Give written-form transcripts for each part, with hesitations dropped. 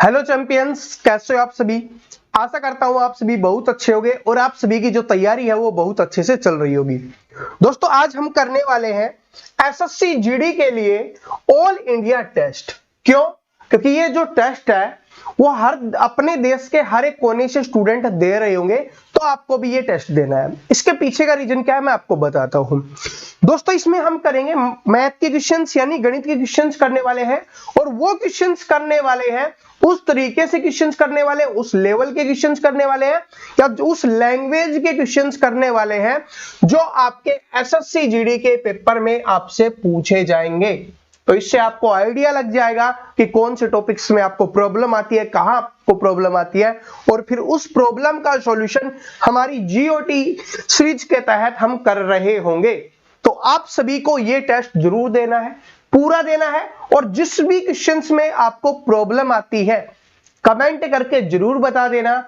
Hello champions, कैसे हो आप सभी। आशा करता हूं आप सभी बहुत अच्छे होंगे और आप सभी की जो तैयारी है वो बहुत अच्छे से चल रही होगी। दोस्तों, आज हम करने वाले हैं एसएससी जीडी के लिए ऑल इंडिया टेस्ट। क्यों? क्योंकि ये जो टेस्ट है वो हर अपने देश के हर एक कोने से स्टूडेंट दे रहे होंगे, तो आपको भी ये टेस्ट देना है। इसके पीछे का रीजन क्या है मैं आपको बताता हूं। दोस्तों, इसमें हम करेंगे मैथ के क्वेश्चंस यानी गणित के क्वेश्चंस करने वाले हैं, और वो क्वेश्चंस करने वाले हैं उस तरीके से क्वेश्चंस करने वाले, उस लेवल के क्वेश्चंस करने वाले हैं या उस लैंग्वेज के क्वेश्चंस करने वाले हैं जो आपके एसएससी जीडी के पेपर में आपसे पूछे जाएंगे। तो इससे आपको आइडिया लग जाएगा कि कौन से टॉपिक्स में आपको प्रॉब्लम आती है, कहां आपको प्रॉब्लम आती है, और फिर उस प्रॉब्लम का सॉल्यूशन हमारी जीओटी सीरीज के तहत हम कर रहे होंगे। तो आप सभी को यह टेस्ट जरूर देना है, पूरा देना है, और जिस भी क्वेश्चंस में आपको प्रॉब्लम आती है कमेंट करके जरूर बता देना,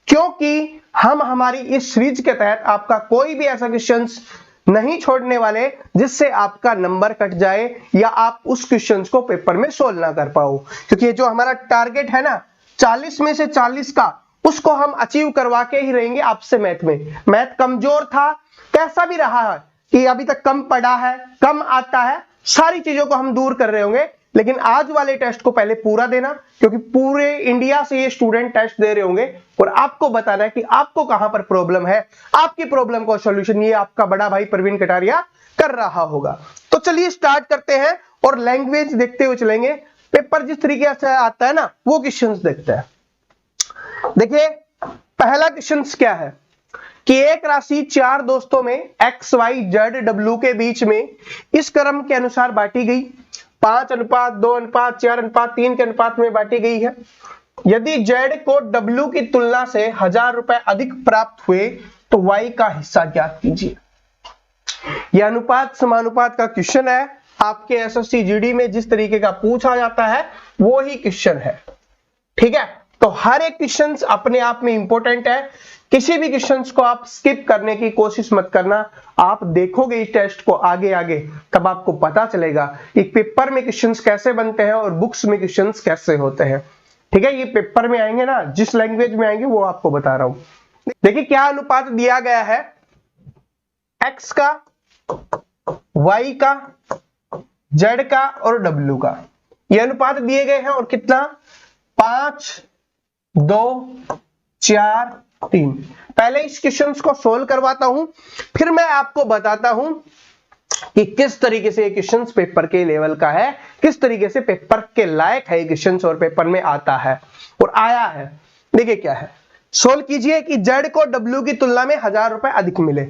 क्योंकि हम हमारी इस सीरीज के तहत आपका कोई भी ऐसा क्वेश्चंस नहीं छोड़ने वाले जिससे आपका नंबर कट जाए या आप उस क्वेश्चंस को पेपर में सोल्व ना कर पाओ। क्योंकि ये जो हमारा टारगेट है ना 40 में से 40 का, उसको हम अचीव करवा के ही रहेंगे आपसे। मैथ कमजोर था, कैसा भी रहा है कि अभी तक कम पढ़ा है, कम आता है, सारी चीजों को हम दूर कर रहे होंगे। लेकिन आज वाले टेस्ट को पहले पूरा देना, क्योंकि पूरे इंडिया से ये स्टूडेंट टेस्ट दे रहे होंगे और आपको बताना है कि आपको कहां पर प्रॉब्लम है। आपकी प्रॉब्लम का सॉल्यूशन ये आपका बड़ा भाई प्रवीण कटारिया कर रहा होगा। तो चलिए स्टार्ट करते हैं और लैंग्वेज देखते हुए चलेंगे। पेपर जिस तरीके से आता है ना वो क्वेश्चंस देखते हैं। देखिए, पहला क्वेश्चन क्या है कि एक राशि चार दोस्तों में एक्स वाई जेड डब्ल्यू के बीच में इस क्रम के अनुसार बांटी गई। 5:2:4:3 के अनुपात में बांटी गई है। यदि जेड को डब्ल्यू की तुलना से 1000 रुपए अधिक प्राप्त हुए तो वाई का हिस्सा ज्ञात कीजिए। यह अनुपात समानुपात का क्वेश्चन है। आपके एसएससी जीडी में जिस तरीके का पूछा जाता है वो ही क्वेश्चन है, ठीक है। तो हर एक क्वेश्चन अपने आप में इंपॉर्टेंट है। किसी भी क्वेश्चंस को आप स्किप करने की कोशिश मत करना। आप देखोगे इस टेस्ट को आगे आगे, तब आपको पता चलेगा कि पेपर में क्वेश्चंस कैसे बनते हैं और बुक्स में क्वेश्चंस कैसे होते हैं, ठीक है। ये पेपर में आएंगे ना, जिस लैंग्वेज में आएंगे वो आपको बता रहा हूं। देखिए क्या अनुपात दिया गया है, एक्स का, वाई का, जेड का और डब्ल्यू का। ये अनुपात दिए गए हैं और कितना 5:2:4:3। पहले इस क्वेश्चन को सोल्व करवाता हूं, फिर मैं आपको बताता हूं कि किस तरीके से ये क्वेश्चन पेपर के लेवल का है, किस तरीके से पेपर के लायक है ये क्वेश्चन और पेपर में आता है और आया है। देखिए क्या है, सोल्व कीजिए कि जेड को डब्ल्यू की तुलना में 1000 रुपए अधिक मिले।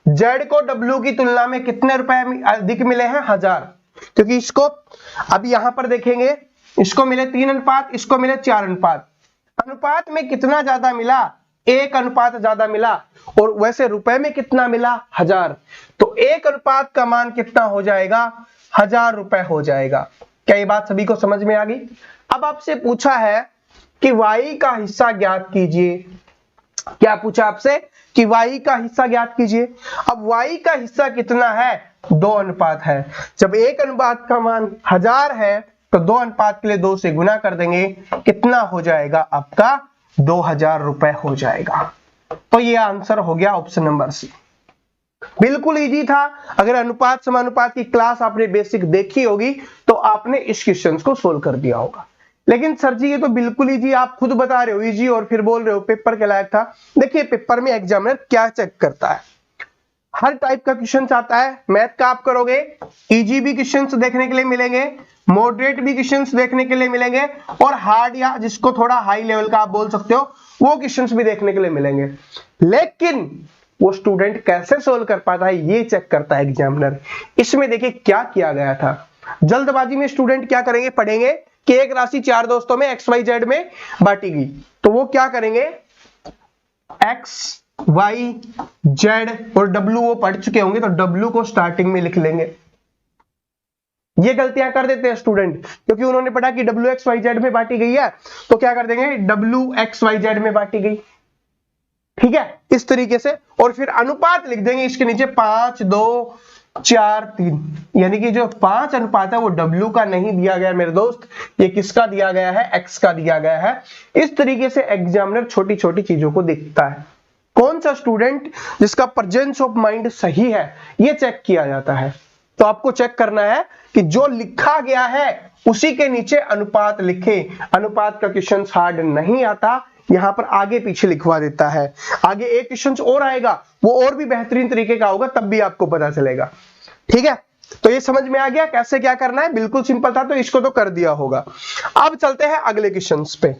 जेड को डब्ल्यू की तुलना में कितने रुपए अधिक मिले हैं? 1000। क्योंकि इसको अब यहां पर देखेंगे, इसको मिले 3 अनुपात, इसको मिले 4 अनुपात। अनुपात में कितना ज्यादा मिला? 1 अनुपात ज्यादा मिला। और वैसे रुपए में कितना मिला? 1000। तो 1 अनुपात का मान कितना हो जाएगा? 1000 रुपए हो जाएगा। क्या ये बात सभी को समझ में आ गई? अब आपसे पूछा है कि y का हिस्सा ज्ञात कीजिए। क्या पूछा आपसे कि y का हिस्सा ज्ञात कीजिए। अब y का हिस्सा कितना है? 2 अनुपात है। जब 1 अनुपात का मान 1000 है तो 2 अनुपात के लिए 2 से गुना कर देंगे, कितना हो जाएगा आपका? 2000 रुपए हो जाएगा। तो ये आंसर हो गया ऑप्शन नंबर सी। बिल्कुल इजी था। अगर अनुपात समानुपात की क्लास आपने बेसिक देखी होगी तो आपने इस क्वेश्चन को सोल्व कर दिया होगा। लेकिन सर जी ये तो बिल्कुल इजी, आप खुद बता रहे हो इजी और फिर बोल रहे हो पेपर के लायक था। देखिए पेपर में एग्जामिनर क्या चेक करता है, हर टाइप का क्वेश्चन आता है। मैथ का आप करोगे, इजी भी क्वेश्चंस देखने के लिए मिलेंगे, मॉडरेट भी क्वेश्चंस देखने के लिए मिलेंगे, और हार्ड या जिसको थोड़ा हाई लेवल का आप बोल सकते हो वो क्वेश्चंस भी देखने के लिए मिलेंगे। लेकिन वो स्टूडेंट कैसे सोल्व कर पाता है ये चेक करता है एग्जामिनर। इसमें देखिए क्या किया गया था। जल्दबाजी में स्टूडेंट क्या करेंगे, पढ़ेंगे कि एक राशि 4 दोस्तों में एक्स वाई जेड में बांटी गई, तो वो क्या करेंगे, एक्स वाई जेड और डब्ल्यू वो पढ़ चुके होंगे तो डब्ल्यू को स्टार्टिंग में लिख लेंगे। ये गलतियां कर देते हैं स्टूडेंट, क्योंकि उन्होंने पढ़ा कि डब्ल्यू एक्स वाई जेड में बांटी गई है तो क्या कर देंगे, डब्ल्यू एक्स वाई जेड में बांटी गई, ठीक है, इस तरीके से। और फिर अनुपात लिख देंगे इसके नीचे 5:2 4 3, यानी कि जो 5 अनुपात है वो W का नहीं दिया गया मेरे दोस्त, ये किसका दिया गया है, X का दिया गया है। इस तरीके से एग्जामिनर छोटी छोटी चीजों को देखता है। कौन सा स्टूडेंट जिसका प्रेजेंस ऑफ माइंड सही है ये चेक किया जाता है। तो आपको चेक करना है कि जो लिखा गया है उसी के नीचे अनुपात लिखे। अनुपात का क्वेश्चन हार्ड नहीं आता, यहां पर आगे पीछे लिखवा देता है। आगे एक क्वेश्चन और आएगा, वो और भी बेहतरीन तरीके का होगा, तब भी आपको पता चलेगा। ठीक है, तो ये समझ में आ गया कैसे क्या करना है। बिल्कुल सिंपल था, तो इसको तो कर दिया होगा। अब चलते हैं अगले क्वेश्चन पे।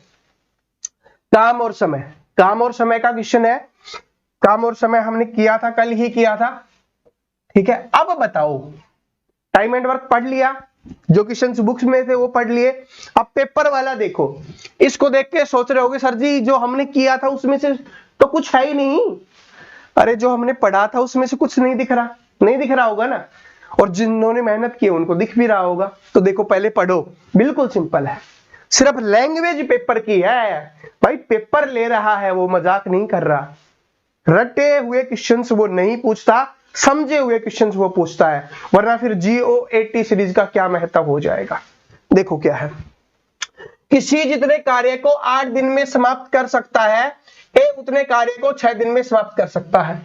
काम और समय, काम और समय का क्वेश्चन है। काम और समय हमने किया था, कल ही किया था। ठीक है, अब बताओ, टाइम एंड वर्क पढ़ लिया, जो क्वेश्चन बुक्स में थे वो पढ़ लिए। अब पेपर वाला देखो, इसको देख के सोच रहे होगे सर जी जो हमने किया था उसमें से तो कुछ है ही नहीं। अरे जो हमने पढ़ा था उसमें से कुछ नहीं दिख रहा, नहीं दिख रहा होगा ना, और जिन्होंने मेहनत की उनको दिख भी रहा होगा। तो देखो पहले पढ़ो, बिल्कुल सिंपल है, सिर्फ लैंग्वेज पेपर की है भाई। पेपर ले रहा है, वो मजाक नहीं कर रहा। रटे हुए क्वेश्चंस वो नहीं पूछता, समझे हुए क्वेश्चंस वो पूछता है, वरना फिर GOAT सीरीज का क्या महत्व हो जाएगा। देखो क्या है, किसी जितने कार्य को 8 दिन में समाप्त कर सकता है, ए उतने कार्य को 6 दिन में समाप्त कर सकता है।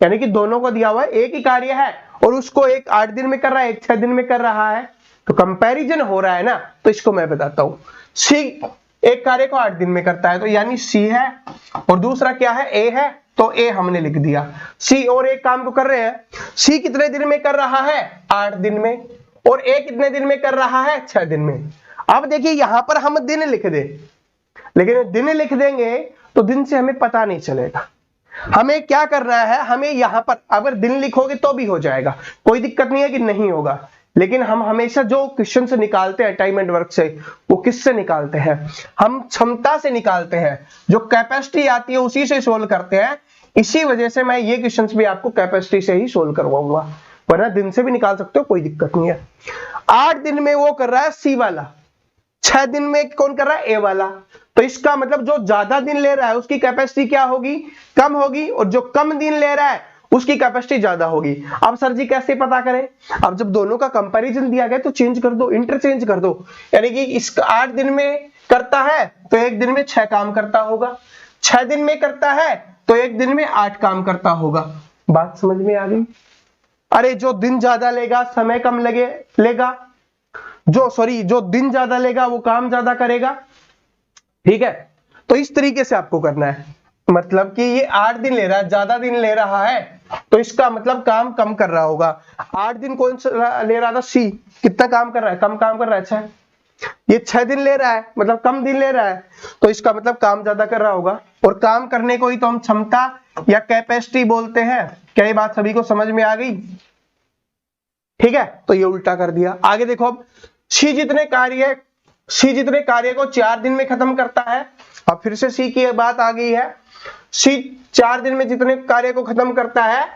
यानी कि दोनों को दिया हुआ है, एक ही कार्य है और उसको एक 8 दिन में कर रहा है, एक 6 दिन में कर रहा है, तो कंपैरिजन हो रहा है ना। तो इसको मैं बताता हूं। सी एक कार्य को 8 दिन में करता है, तो यानी सी है, और दूसरा क्या है, ए है, तो ए हमने लिख दिया। सी और एक काम को कर रहे हैं, सी कितने दिन में कर रहा है, 8 दिन में, और ए कितने दिन में कर रहा है, 6 दिन में। अब देखिए यहां पर हम दिन लिख दे, लेकिन दिन लिख देंगे तो दिन से हमें पता नहीं चलेगा। हमें क्या करना है, हमें यहां पर अगर दिन लिखोगे तो भी हो जाएगा, कोई दिक्कत नहीं है कि नहीं होगा, लेकिन हम हमेशा जो क्वेश्चन से निकालते हैं टाइम एंड वर्क से, वो किससे निकालते हैं, हम क्षमता से निकालते हैं। जो कैपेसिटी आती है उसी से सोल्व करते हैं। इसी वजह से मैं ये क्वेश्चंस भी आपको कैपेसिटी से ही सोल्व करवाऊंगा, वरना दिन से भी निकाल सकते हो, कोई दिक्कत नहीं है। 8 दिन में वो कर रहा है सी वाला, 6 दिन में कौन कर रहा है, ए वाला। तो इसका मतलब जो ज्यादा दिन ले रहा है उसकी कैपेसिटी क्या होगी, कम होगी, और जो कम दिन ले रहा है उसकी कैपेसिटी ज्यादा होगी। अब सर जी कैसे पता करें, अब जब दोनों का कंपैरिजन दिया गया तो चेंज कर दो, इंटरचेंज कर दो। यानी कि इसका 8 दिन में करता है तो एक दिन में 6 काम करता होगा, 6 दिन में करता है तो एक दिन में 8 काम करता होगा। बात समझ में आ गई। अरे जो दिन ज्यादा लेगा समय कम लेगा, जो दिन ज्यादा लेगा वो काम ज्यादा करेगा। ठीक है, तो इस तरीके से आपको करना है। मतलब कि ये 8 दिन ले रहा है, ज्यादा दिन ले रहा है, तो इसका मतलब काम कम कर रहा होगा। 8 दिन कौन सा ले रहा था, सी, कितना काम कर रहा है, कम काम कर रहा है, 6। ये 6 दिन ले रहा है, मतलब कम दिन ले रहा है, तो इसका मतलब काम ज्यादा कर रहा होगा। और काम करने को ही तो हम क्षमता या कैपेसिटी बोलते हैं। क्या ये बात सभी को समझ में आ गई। ठीक है, तो ये उल्टा कर दिया। आगे देखो, अब सी जितने कार्य को 4 दिन में खत्म करता है। अब फिर से सी की बात आ गई है। सी 4 दिन में जितने कार्य को खत्म करता है,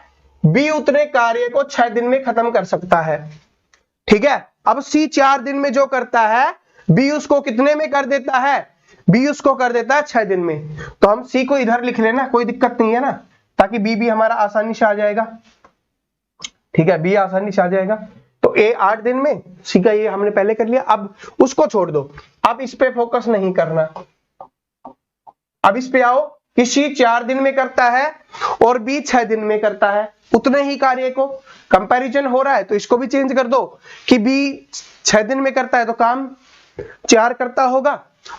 बी उतने कार्य को 6 दिन में खत्म कर सकता है। ठीक है, अब सी 4 दिन में जो करता है, बी उसको कितने में कर देता है, बी उसको कर देता है 6 दिन में। तो हम सी को इधर लिख लेना, कोई दिक्कत नहीं है ना, ताकि बी भी हमारा आसानी से आ जाएगा। ठीक है, बी आसानी से आ जाएगा। तो ए 8 दिन में, सी का ये हमने पहले कर लिया। अब उसको छोड़ दो, अब इस पे फोकस नहीं करना। अब इस पे आओ कि सी 4 दिन में करता है और बी 6 दिन में करता है, उतने ही कार्य को कंपैरिजन हो रहा है, तो इसको भी चेंज कर दो कि बी 6 दिन में करता है तो काम 4 करता होगा,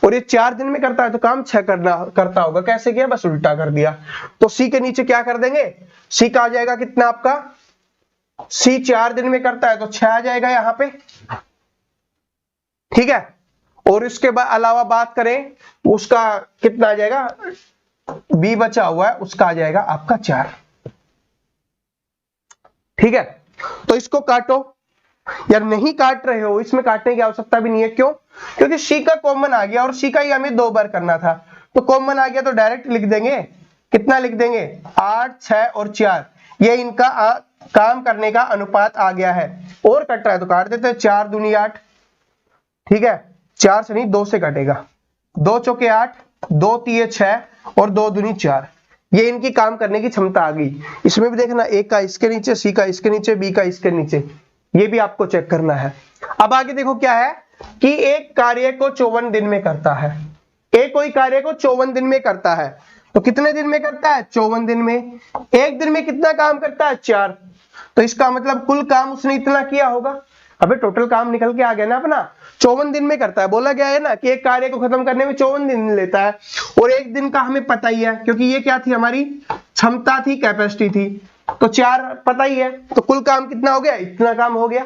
और ये 4 दिन में करता है तो काम 6 करता होगा। कैसे किया, बस उल्टा कर दिया। तो सी के नीचे क्या कर देंगे, सी का आ जाएगा कितना आपका, सी 4 दिन में करता है तो 6 आ जाएगा यहां पे। ठीक है, और इसके बाद अलावा बात करें उसका कितना आ जाएगा, बी बचा हुआ है उसका आ जाएगा आपका 4। ठीक है, तो इसको काटो, या नहीं काट रहे हो इसमें काटने की आवश्यकता भी नहीं है। क्यों, क्योंकि सी का कॉमन आ गया और सी का ही हमें 2 बार करना था, तो कॉमन आ गया तो डायरेक्ट लिख देंगे। कितना लिख देंगे, 8, 6 और 4, ये इनका काम करने का अनुपात आ गया है। और कट रहा है तो काट देते हैं, 4 दूनी 8। ठीक है, 4 से नहीं 2 से कटेगा, 2 चौके 8, 2 तिये 6 और 2 दूनी 4। ये इनकी काम करने की क्षमता आ गई। इसमें भी देखना, ए का इसके नीचे, सी का इसके नीचे, बी का इसके नीचे, ये भी आपको चेक करना है। अब आगे देखो क्या है कि एक कार्य को 54 दिन में करता है। एक कोई कार्य को 54 दिन में करता है, तो कितने दिन में करता है? 54 दिन में। एक दिन में कितना काम करता है? 4। तो इसका मतलब कुल काम उसने इतना किया होगा। अबे टोटल काम निकल के आ गया ना अपना, 54 दिन में करता है। बोला गया है ना कि एक कार्य को खत्म करने में 54 दिन लेता है, और एक दिन का हमें पता ही है क्योंकि ये क्या थी, हमारी क्षमता थी, कैपेसिटी थी, तो 4 पता ही है। तो कुल काम कितना हो गया? इतना काम हो गया।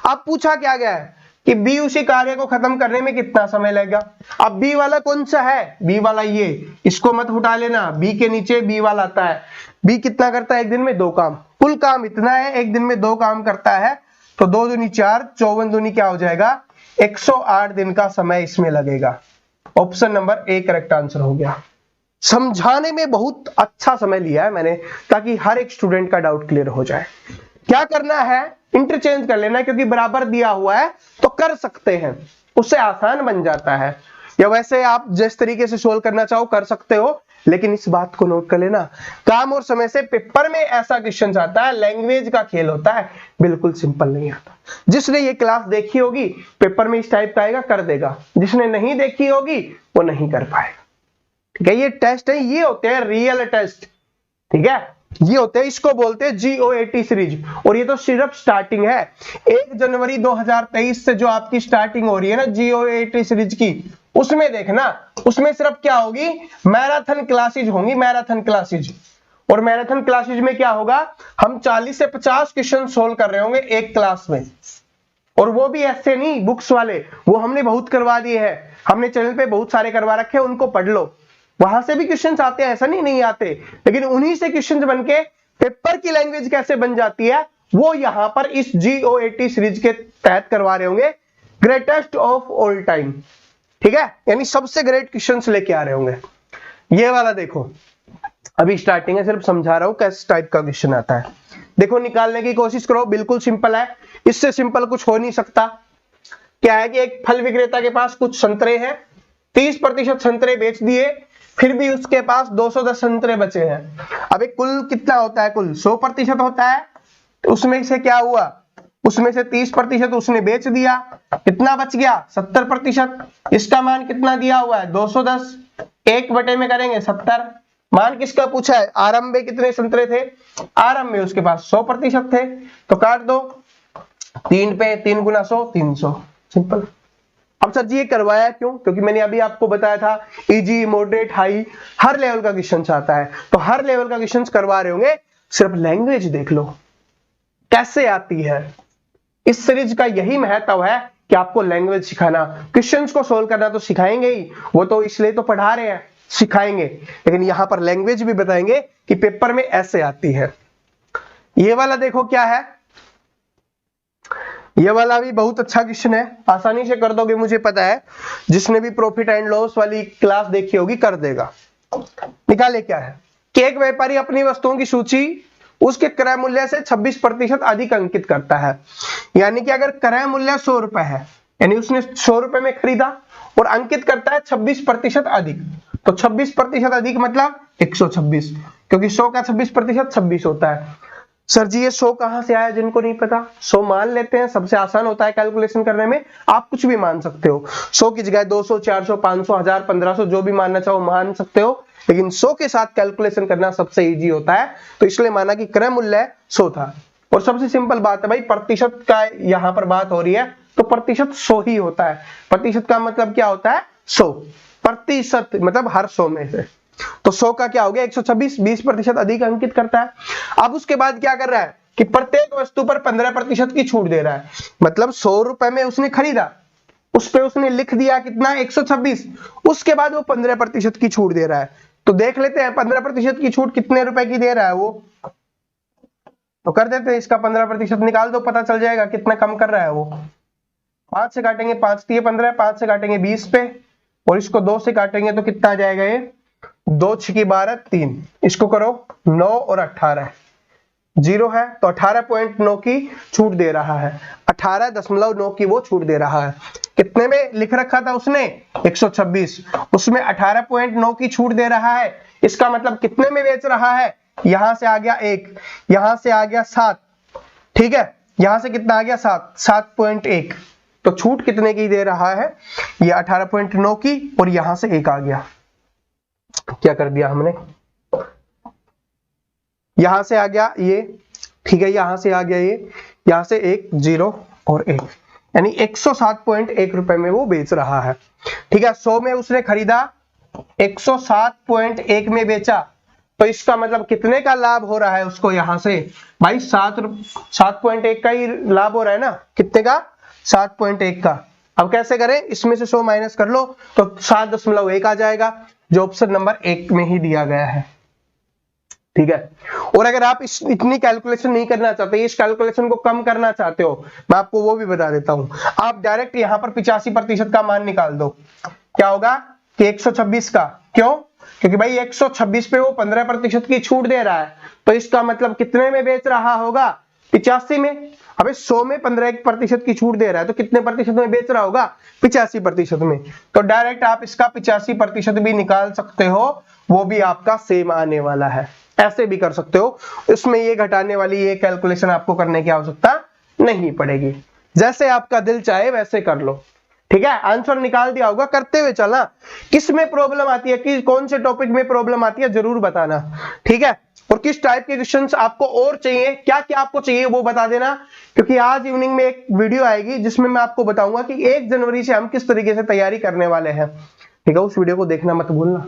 अब पूछा क्या गया है कि बी उसी कार्य को खत्म करने में कितना समय लगेगा। अब बी वाला कौन सा है? बी वाला ये, इसको मत उठा लेना, बी के नीचे बी वाला आता है। बी कितना करता है? एक दिन में 2 काम। कुल काम इतना है, एक दिन में 2 काम करता है, तो 2 दूनी 4, 54 दूनी क्या हो जाएगा? 108 दिन का समय इसमें लगेगा। Option number A correct answer हो गया। समझाने में बहुत अच्छा समय लिया है मैंने, ताकि हर एक स्टूडेंट का डाउट क्लियर हो जाए। क्या करना है? इंटरचेंज कर लेना, क्योंकि बराबर दिया हुआ है तो कर सकते हैं, उससे आसान बन जाता है। या वैसे आप जिस तरीके से सोल्व करना चाहो कर सकते हो, लेकिन इस बात को नोट कर लेना, काम और समय से पेपर में ऐसा क्वेश्चन आता है, लैंग्वेज का खेल होता है, बिल्कुल सिंपल नहीं आता। जिसने ये क्लास देखी होगी पेपर में इस टाइप का आएगा, कर देगा। जिसने नहीं देखी होगी वो नहीं कर पाएगा। ठीक है, ये टेस्ट है, ये होते हैं रियल टेस्ट। ठीक है, ये होते हैं, इसको बोलते हैं GOAT सीरीज। और ये तो सिर्फ स्टार्टिंग है। 1 जनवरी 2023 से जो आपकी स्टार्टिंग हो रही है ना GOAT सीरीज की, उसमें देखना, उसमें सिर्फ क्या होगी? मैराथन क्लासेज होंगी, मैराथन क्लासेज। और मैराथन क्लासेज में क्या होगा? हम 40 से 50 क्वेश्चन सोल्व कर रहे होंगे एक क्लास में। और वो भी ऐसे नहीं बुक्स वाले, वो हमने बहुत करवा दिए हैं, हमने चैनल पे बहुत सारे करवा रखे हैं, उनको पढ़ लो। वहां से भी क्वेश्चंस आते हैं, ऐसा नहीं आते, लेकिन उन्हीं से क्वेश्चंस बनके पेपर की लैंग्वेज कैसे बन जाती है वो यहां पर इस GOAT सीरीज के तहत करवा रहे होंगे। ग्रेटेस्ट ऑफ ऑल टाइम, ठीक है, यानी सबसे ग्रेट क्वेश्चंस लेके आ रहे होंगे। ये वाला देखो, अभी स्टार्टिंग है, सिर्फ समझा रहा हूं किस टाइप का क्वेश्चन आता है। देखो, निकालने की कोशिश करो, बिल्कुल सिंपल है, इससे सिंपल कुछ हो नहीं सकता। क्या है कि एक फल विक्रेता के पास कुछ संतरे हैं, 30% संतरे बेच दिए, फिर भी उसके पास 210 संतरे बचे हैं। अबे कुल कितना होता है? कुल 100% होता है। तो उसमें से क्या हुआ? उसमें से 30% उसने बेच दिया, कितना बच गया? 70%। इसका मान कितना दिया हुआ है? 210, 1 बटे में करेंगे 70। मान किसका पूछा है? आरंभ में कितने संतरे थे? आरंभ में उसके पास 100% थे, तो काट दो 3 पे, 3 गुना 100, 300। सिंपल। अब सर जी ये करवाया क्यों? क्योंकि मैंने अभी आपको बताया था इजी, मॉडरेट, हाई, हर लेवल का क्वेश्चन आता है, तो हर लेवल का क्वेश्चन करवा रहे होंगे। सिर्फ लैंग्वेज देख लो कैसे आती है। इस सीरीज का यही महत्व है कि आपको लैंग्वेज सिखाना। क्वेश्चंस को सोल्व करना तो सिखाएंगे ही, वो तो इसलिए तो पढ़ा रहे हैं, सिखाएंगे, लेकिन यहां पर लैंग्वेज भी बताएंगे कि पेपर में ऐसे आती है। ये वाला देखो क्या है, ये वाला भी बहुत अच्छा क्वेश्चन है, आसानी से कर दोगे, मुझे पता है। जिसने भी प्रॉफिट एंड लॉस वाली क्लास देखी होगी कर देगा। निकाले क्या है कि एक व्यापारी अपनी वस्तुओं की सूची उसके क्रय मूल्य से 26% अधिक अंकित करता है। यानी कि अगर क्रय मूल्य 100 रुपए है, यानी उसने 100 रुपए में खरीदा और अंकित करता है 26% अधिक, तो 26% अधिक मतलब 126, क्योंकि 100 का 26% 26 होता है। सर जी ये 100 कहां से आया? जिनको नहीं पता 100 मान लेते हैं, सबसे आसान होता है कैलकुलेशन करने में। आप कुछ भी मान सकते हो, 100 की जगह 200, 400, 500, 1000, 1500 जो भी मानना चाहो मान सकते हो, लेकिन 100 के साथ कैलकुलेशन करना सबसे इजी होता है, तो इसलिए माना कि क्रय मूल्य 100 था। और सबसे सिंपल बात है भाई, प्रतिशत का यहाँ पर बात हो रही है, तो प्रतिशत 100 ही होता है। प्रतिशत का मतलब क्या होता है? 100 प्रतिशत, मतलब हर 100 में से, तो 100 का क्या हो गया? 126, 20% अधिक अंकित करता है। अब उसके बाद क्या कर रहा है कि प्रत्येक वस्तु पर 15% की छूट दे रहा है। मतलब 100 रुपए में उसने खरीदा, उस पे उसने लिख दिया कितना? 126, उसके बाद वो 15% की छूट दे रहा है। तो देख लेते हैं 15% की छूट कितने रुपए की दे रहा है वो, तो कर देते हैं इसका 15% निकाल दो, पता चल जाएगा कितना कम कर रहा है वो। 5 से काटेंगे 5 3 15, 5 से काटेंगे 20 पे, और इसको 2 से काटेंगे तो कितना आ जाएगा? ये 2 6 12 3, इसको करो 9 और 18, 0 है तो 18.9 की छूट दे रहा है, 18.9 की वो छूट दे रहा है। कितने में लिख रखा था उसने? 126, उसमें 18.9 की छूट दे रहा है, इसका मतलब कितने में बेच रहा है, यहां से आ गया 1, यहां से आ गया 7, ठीक है, यहां से कितना आ गया 7, 7.1, तो छूट कितने की दे रहा है, ये 18.9 की, और यहां से 1 आ गया, क्या कर दिया हमने, यहां से आ गया ये, ठीक है, यहां से आ गया ये, यहां से 1 0 और 1, यानी 107.1 रुपए में वो बेच रहा है, ठीक है। 100 में उसने खरीदा, 107.1 में बेचा, तो इसका मतलब कितने का लाभ हो रहा है उसको, यहां से भाई 7.1 का ही लाभ हो रहा है ना, कितने का, 7.1 का। अब कैसे करें, इसमें से 100 माइनस कर लो तो 7.1 आ जाएगा, जो ऑप्शन नंबर 1 में ही दिया गया है, ठीक है। और अगर आप इतनी कैलकुलेशन नहीं करना चाहते, इस कैलकुलेशन को कम करना चाहते हो, मैं आपको वो भी बता देता हूं, आप डायरेक्ट यहां पर 85% का मान निकाल दो, क्या होगा कि 126 का, क्यों, क्योंकि भाई 126 पे वो 15% की छूट दे रहा है, तो इसका मतलब कितने में बेच रहा होगा, 85 में। अबे 100 में 15% की छूट दे रहा है, तो कितने प्रतिशत में बेच रहा होगा, 85% में। तो डायरेक्ट आप इसका 85% भी निकाल सकते हो, वो भी आपका सेम आने वाला है, ऐसे भी कर सकते हो, इसमें ये घटाने वाली ये कैलकुलेशन आपको करने की आवश्यकता नहीं पड़ेगी, जैसे आपका दिल चाहे वैसे कर लो, ठीक है। आंसर निकाल दिया होगा, करते हुए चलना, किस में प्रॉब्लम आती है, कि कौन से टॉपिक में प्रॉब्लम आती है जरूर बताना, ठीक है। और किस टाइप के क्वेश्चंस आपको और चाहिए, क्या क्या आपको चाहिए वो बता देना, क्योंकि आज इवनिंग में एक वीडियो आएगी जिसमें मैं आपको बताऊंगा कि 1 जनवरी से हम किस तरीके से तैयारी करने वाले हैं, ठीक है, उस वीडियो को देखना मत भूलना।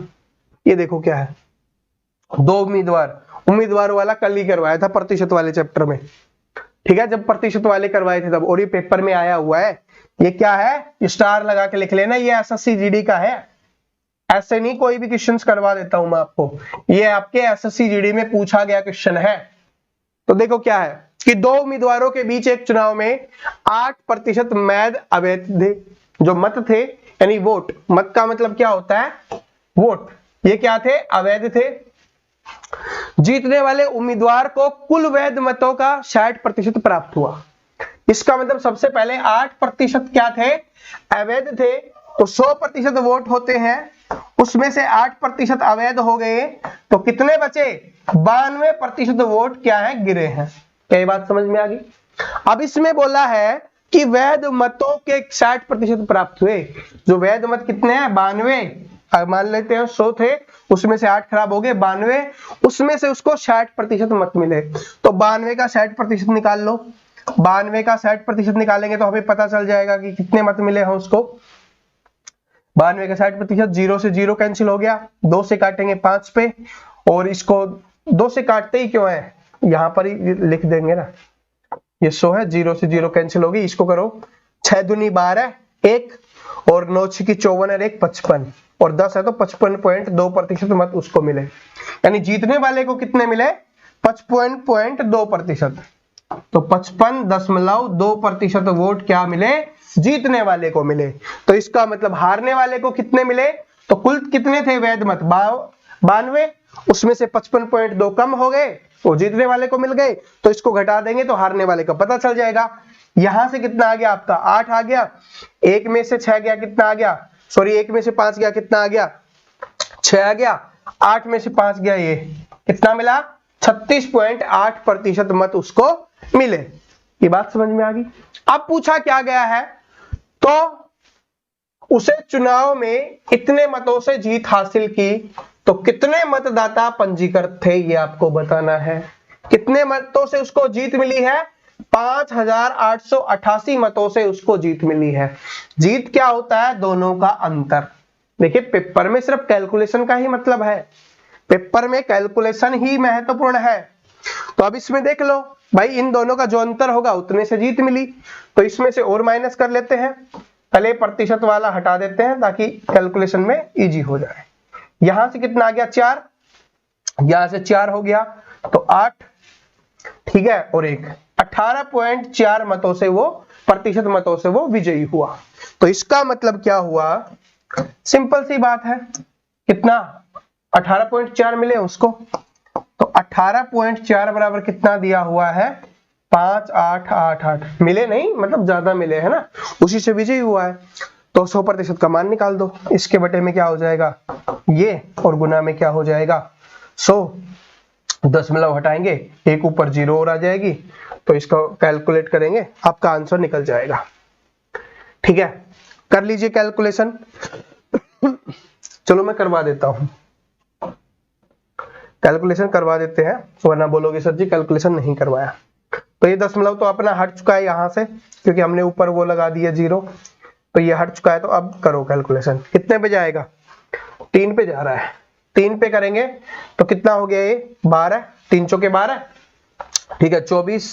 ये देखो क्या है, 2 उम्मीदवार वाला कल ही करवाया था प्रतिशत वाले चैप्टर में, ठीक है, जब प्रतिशत वाले करवाए थे तब, और ये पेपर में आया हुआ है, ये क्या है, स्टार लगा के लिख लेना, ये एसएससी जीडी का है, ऐसे नहीं कोई भी क्वेश्चंस करवा देता हूं मैं आपको, ये आपके एसएससी जीडी में पूछा गया क्वेश्चन है। तो देखो क्या है कि 2 उम्मीदवारों के बीच एक चुनाव में 8% मैद अवैध थे, जो मत थे, यानी वोट, मत का मतलब क्या होता है, वोट, ये क्या थे, अवैध थे। जीतने वाले उम्मीदवार को कुल वैध मतों का 60% प्राप्त हुआ, इसका मतलब सबसे पहले 8% क्या थे, अवैध थे, तो 100% वोट होते हैं, उसमें से 8% अवैध हो गए, तो कितने बचे, 92% वोट क्या है, गिरे हैं। क्या ये बात समझ में आ गई। अब इसमें बोला है कि वैध मतों के 60% प्राप्त हुए, जो वैध मत कितने हैं, 92, मान लेते हैं 100 थे, उसमें से 8 खराब हो गए, 92, उसमें से उसको 60% मत मिले, तो 92 का 60% निकाल लो, 92 का 60% निकालेंगे तो हमें पता चल जाएगा कि कितने मत मिले हैं उसको। 92 का 60%, 0 से 0 कैंसिल हो गया, 2 से काटेंगे 5 पे, और इसको 2 से काटते ही क्यों है, यहां पर ही लिख देंगे ना, ये 100 है, 0 से 0 कैंसिल होगी, इसको करो, 6 दूनी 12, 1, और 9 6 की 54 और 1 55, और 10 है तो 55.2% मत उसको मिले, यानी जीतने वाले को कितने मिले, 55.2%, तो 55.2% वोट क्या मिले, जीतने वाले को मिले। तो इसका मतलब हारने वाले को कितने मिले, तो कुल कितने थे वैध मत, 92, उसमें से 55.2 कम हो गए, वो जीतने वाले को मिल गए, तो इसको घटा देंगे तो हारने वाले का पता चल जाएगा। यहां से कितना आ गया आपका, 8 आ गया, 1 में से 6 गया, कितना आ गया, सॉरी 1 में से 5 गया, कितना आ गया, 6 आ गया, 8 में से 5 गया, ये कितना मिला, 36.8% मत उसको मिले। ये बात समझ में आ गई। अब पूछा क्या गया है, तो उसे चुनाव में इतने मतों से जीत हासिल की, तो कितने मतदाता पंजीकृत थे, ये आपको बताना है। कितने मतों से उसको जीत मिली है, 5888 मतों से उसको जीत मिली है। जीत क्या होता है, दोनों का अंतर। देखिए पेपर में सिर्फ कैलकुलेशन का ही मतलब है, पेपर में कैलकुलेशन ही महत्वपूर्ण है। तो अब इसमें देख लो भाई, इन दोनों का जो अंतर होगा उतने से जीत मिली, तो इसमें से और माइनस कर लेते हैं, पहले प्रतिशत वाला हटा देते हैं ताकि कैलकुलेशन में इजी हो जाए। यहां से कितना आ गया, 4, यहां से 4 हो गया तो 8, ठीक है, और 1, 18.4 मतों से वो, प्रतिशत मतों से वो विजयी हुआ। तो इसका मतलब क्या हुआ, सिंपल सी बात है, कितना 18.4 मिले उसको, तो 18.4 बराबर कितना दिया हुआ है, 5888 मिले, नहीं मतलब ज्यादा मिले है ना, उसी से विजयी हुआ है। तो 100% का मान निकाल दो, इसके बटे में क्या हो जाएगा, ये और गुना में क्या हो जाएगा 100, दशमलव हटाएंगे, एक ऊपर 0 और आ जाएगी, तो इसको कैलकुलेट करेंगे, आपका आंसर निकल जाएगा। ठीक है, कर लीजिए कैलकुलेशन। चलो मैं करवा देता हूं, कैलकुलेशन करवा देते हैं, वरना बोलोगे सर जी कैलकुलेशन नहीं करवाया। तो ये दशमलव तो अपना हट चुका है यहां से, क्योंकि हमने ऊपर वो लगा दिया 0, तो ये हट चुका है। तो अब करो कैलकुलेशन, कितने पे जाएगा, 3 पे जा रहा है, 3 पे करेंगे तो कितना हो गया ये 12, 3 चौके 12, ठीक है 24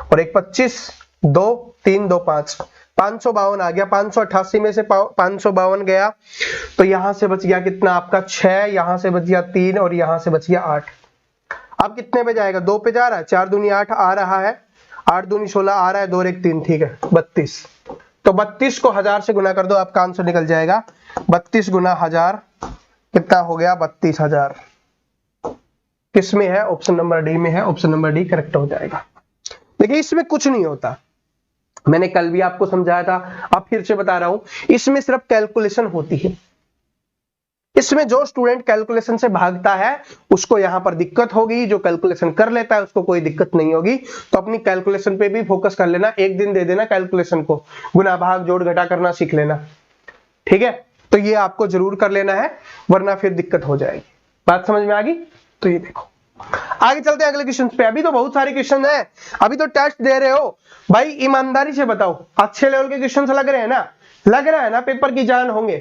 और 1 25, 2 3 2 5, 552 आ गया। 588 में से 552 गया, तो यहां से बच गया कितना आपका 6, यहां से बच गया 3 और यहां से बच गया 8। अब कितने पे जाएगा, 2 पे जा रहा है, 4 दूनी 8 आ रहा है, 8 दूनी 16 आ रहा है, 2 और 1 3, ठीक है 32। तो 32 को 1000 से गुना कर दो, आपका आंसर निकल जाएगा। 32 गुना 1000 कितना हो गया 32000। किस में है, ऑप्शन नंबर डी में है, ऑप्शन नंबर डी करेक्ट हो जाएगा। देखिए इसमें कुछ नहीं होता, मैंने कल भी आपको समझाया था, अब फिर से बता रहा हूं, इसमें सिर्फ कैलकुलेशन होती है। इसमें जो स्टूडेंट कैलकुलेशन से भागता है उसको यहां पर दिक्कत होगी, जो कैलकुलेशन कर लेता है उसको कोई दिक्कत नहीं होगी। तो अपनी कैलकुलेशन पे भी फोकस कर लेना, एक दिन दे देना कैलकुलेशन को, गुना भाग जोड़ घटा करना सीख लेना, ठीक है। तो ये आपको जरूर कर लेना है, वरना फिर दिक्कत हो जाएगी। बात समझ में आ गई? तो ये देखो, आगे चलते हैं अगले क्वेश्चन पे। अभी तो बहुत सारे क्वेश्चन हैं, अभी तो टेस्ट दे रहे हो भाई, ईमानदारी से बताओ अच्छे लेवल के क्वेश्चन लग रहे हैं ना, लग रहा है ना पेपर की जान होंगे,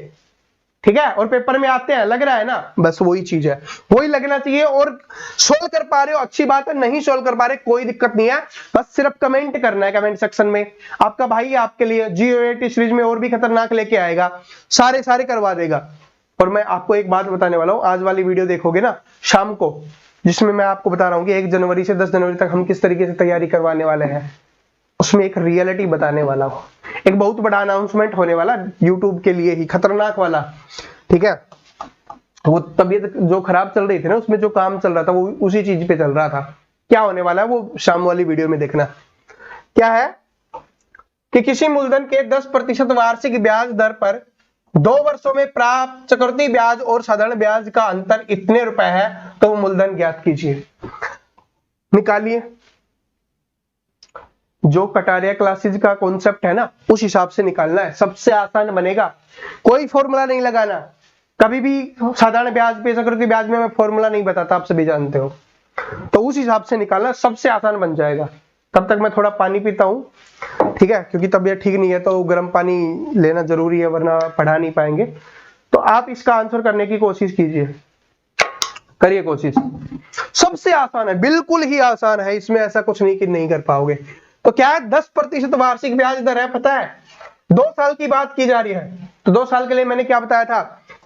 ठीक है, और पेपर में आते हैं, लग रहा है ना, बस वही चीज है, वही लगना चाहिए। और सोल्व कर पा रहे हो अच्छी बात है, नहीं सोल्व कर पा रहे कोई दिक्कत नहीं है, बस सिर्फ कमेंट करना है कमेंट सेक्शन में। आपका भाई आपके लिए GOAT सीरीज में और भी खतरनाक लेके आएगा, सारे करवा देगा। और मैं आपको एक बात बताने वाला हूं, आज वाली वीडियो देखोगे ना शाम को, जिसमें मैं आपको बता रहा हूं कि 1 जनवरी से 10 जनवरी तक हम किस तरीके से तैयारी करवाने वाले हैं, उसमें एक रियलिटी बताने वाला हूं, एक बहुत बड़ा अनाउंसमेंट होने वाला यूट्यूब के लिए ही, खतरनाक वाला, ठीक है। वो तबीयत जो खराब चल रही थी ना, उसमें जो काम चल रहा था वो उसी चीज पे चल रहा था। क्या होने वाला है वो शाम वाली वीडियो में देखना। क्या है कि किसी मूलधन के 10% वार्षिक ब्याज दर पर 2 वर्षों में प्राप्त चक्रवृद्धि ब्याज और साधारण ब्याज का अंतर इतने रुपए है, तो वो मूलधन ज्ञात कीजिए। निकालिए, जो कटारिया क्लासेज का कॉन्सेप्ट है ना उस हिसाब से निकालना है, सबसे आसान बनेगा, कोई फॉर्मूला नहीं लगाना। कभी भी साधारण ब्याज पे चक्रवृद्धि ब्याज में मैं फॉर्मूला नहीं बताता, आप सभी जानते हो, तो उस हिसाब से निकालना, सबसे आसान बन जाएगा। तब तक मैं थोड़ा पानी पीता हूं, ठीक है, क्योंकि तबीयत ठीक नहीं है तो गर्म पानी लेना जरूरी है, वरना पढ़ा नहीं पाएंगे। तो आप इसका आंसर करने की कोशिश कीजिए, करिए कोशिश, सबसे आसान है, बिल्कुल ही आसान है, इसमें ऐसा कुछ नहीं कि नहीं कर पाओगे। तो क्या है, 10% वार्षिक ब्याज दर है, पता है 2 साल की बात की जा रही है। तो 2 साल के लिए मैंने क्या बताया था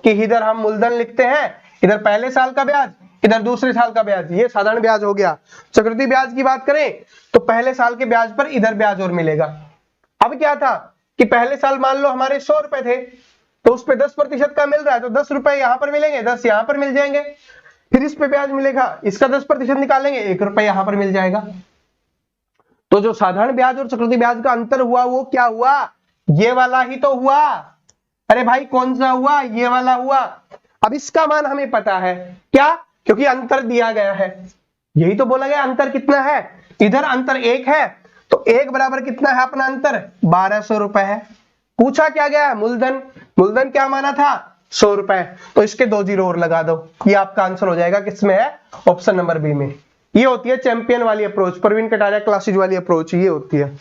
कि इधर हम मूलधन लिखते हैं, इधर पहले साल का ब्याज, इधर दूसरे साल का ब्याज, ये साधारण ब्याज हो गया। चक्रवृद्धि ब्याज की बात करें तो पहले साल के ब्याज पर इधर ब्याज और मिलेगा। अब क्या था कि पहले साल मान लो हमारे 100 रुपए थे, तो उस पे 10% का मिल रहा है, तो 10 रुपए यहां पर मिलेंगे, 10 यहां पर मिल जाएंगे, फिर इस पे ब्याज मिलेगा, इसका 10% निकालेंगे, 1 रुपए यहां पर मिल जाएगा। तो जो साधारण ब्याज और चक्रवृद्धि ब्याज का अंतर हुआ वो क्या हुआ, ये वाला ही तो हुआ। अरे भाई कौन सा हुआ, ये वाला हुआ। अब इसका मान हमें पता है, क्या, क्योंकि अंतर दिया गया है, यही तो बोला गया अंतर कितना है, इधर अंतर 1 है, तो 1 बराबर कितना है अपना अंतर, 1200 रुपए है। पूछा क्या गया, मूलधन, मूलधन क्या माना था 100 रुपए, तो इसके 2 जीरो और लगा दो, ये आपका आंसर हो जाएगा। किसमें है, ऑप्शन नंबर बी में। ये होती है चैंपियन वाली अप्रोच, प्रवीण कटारिया क्लासेज वाली अप्रोच, ये होती है।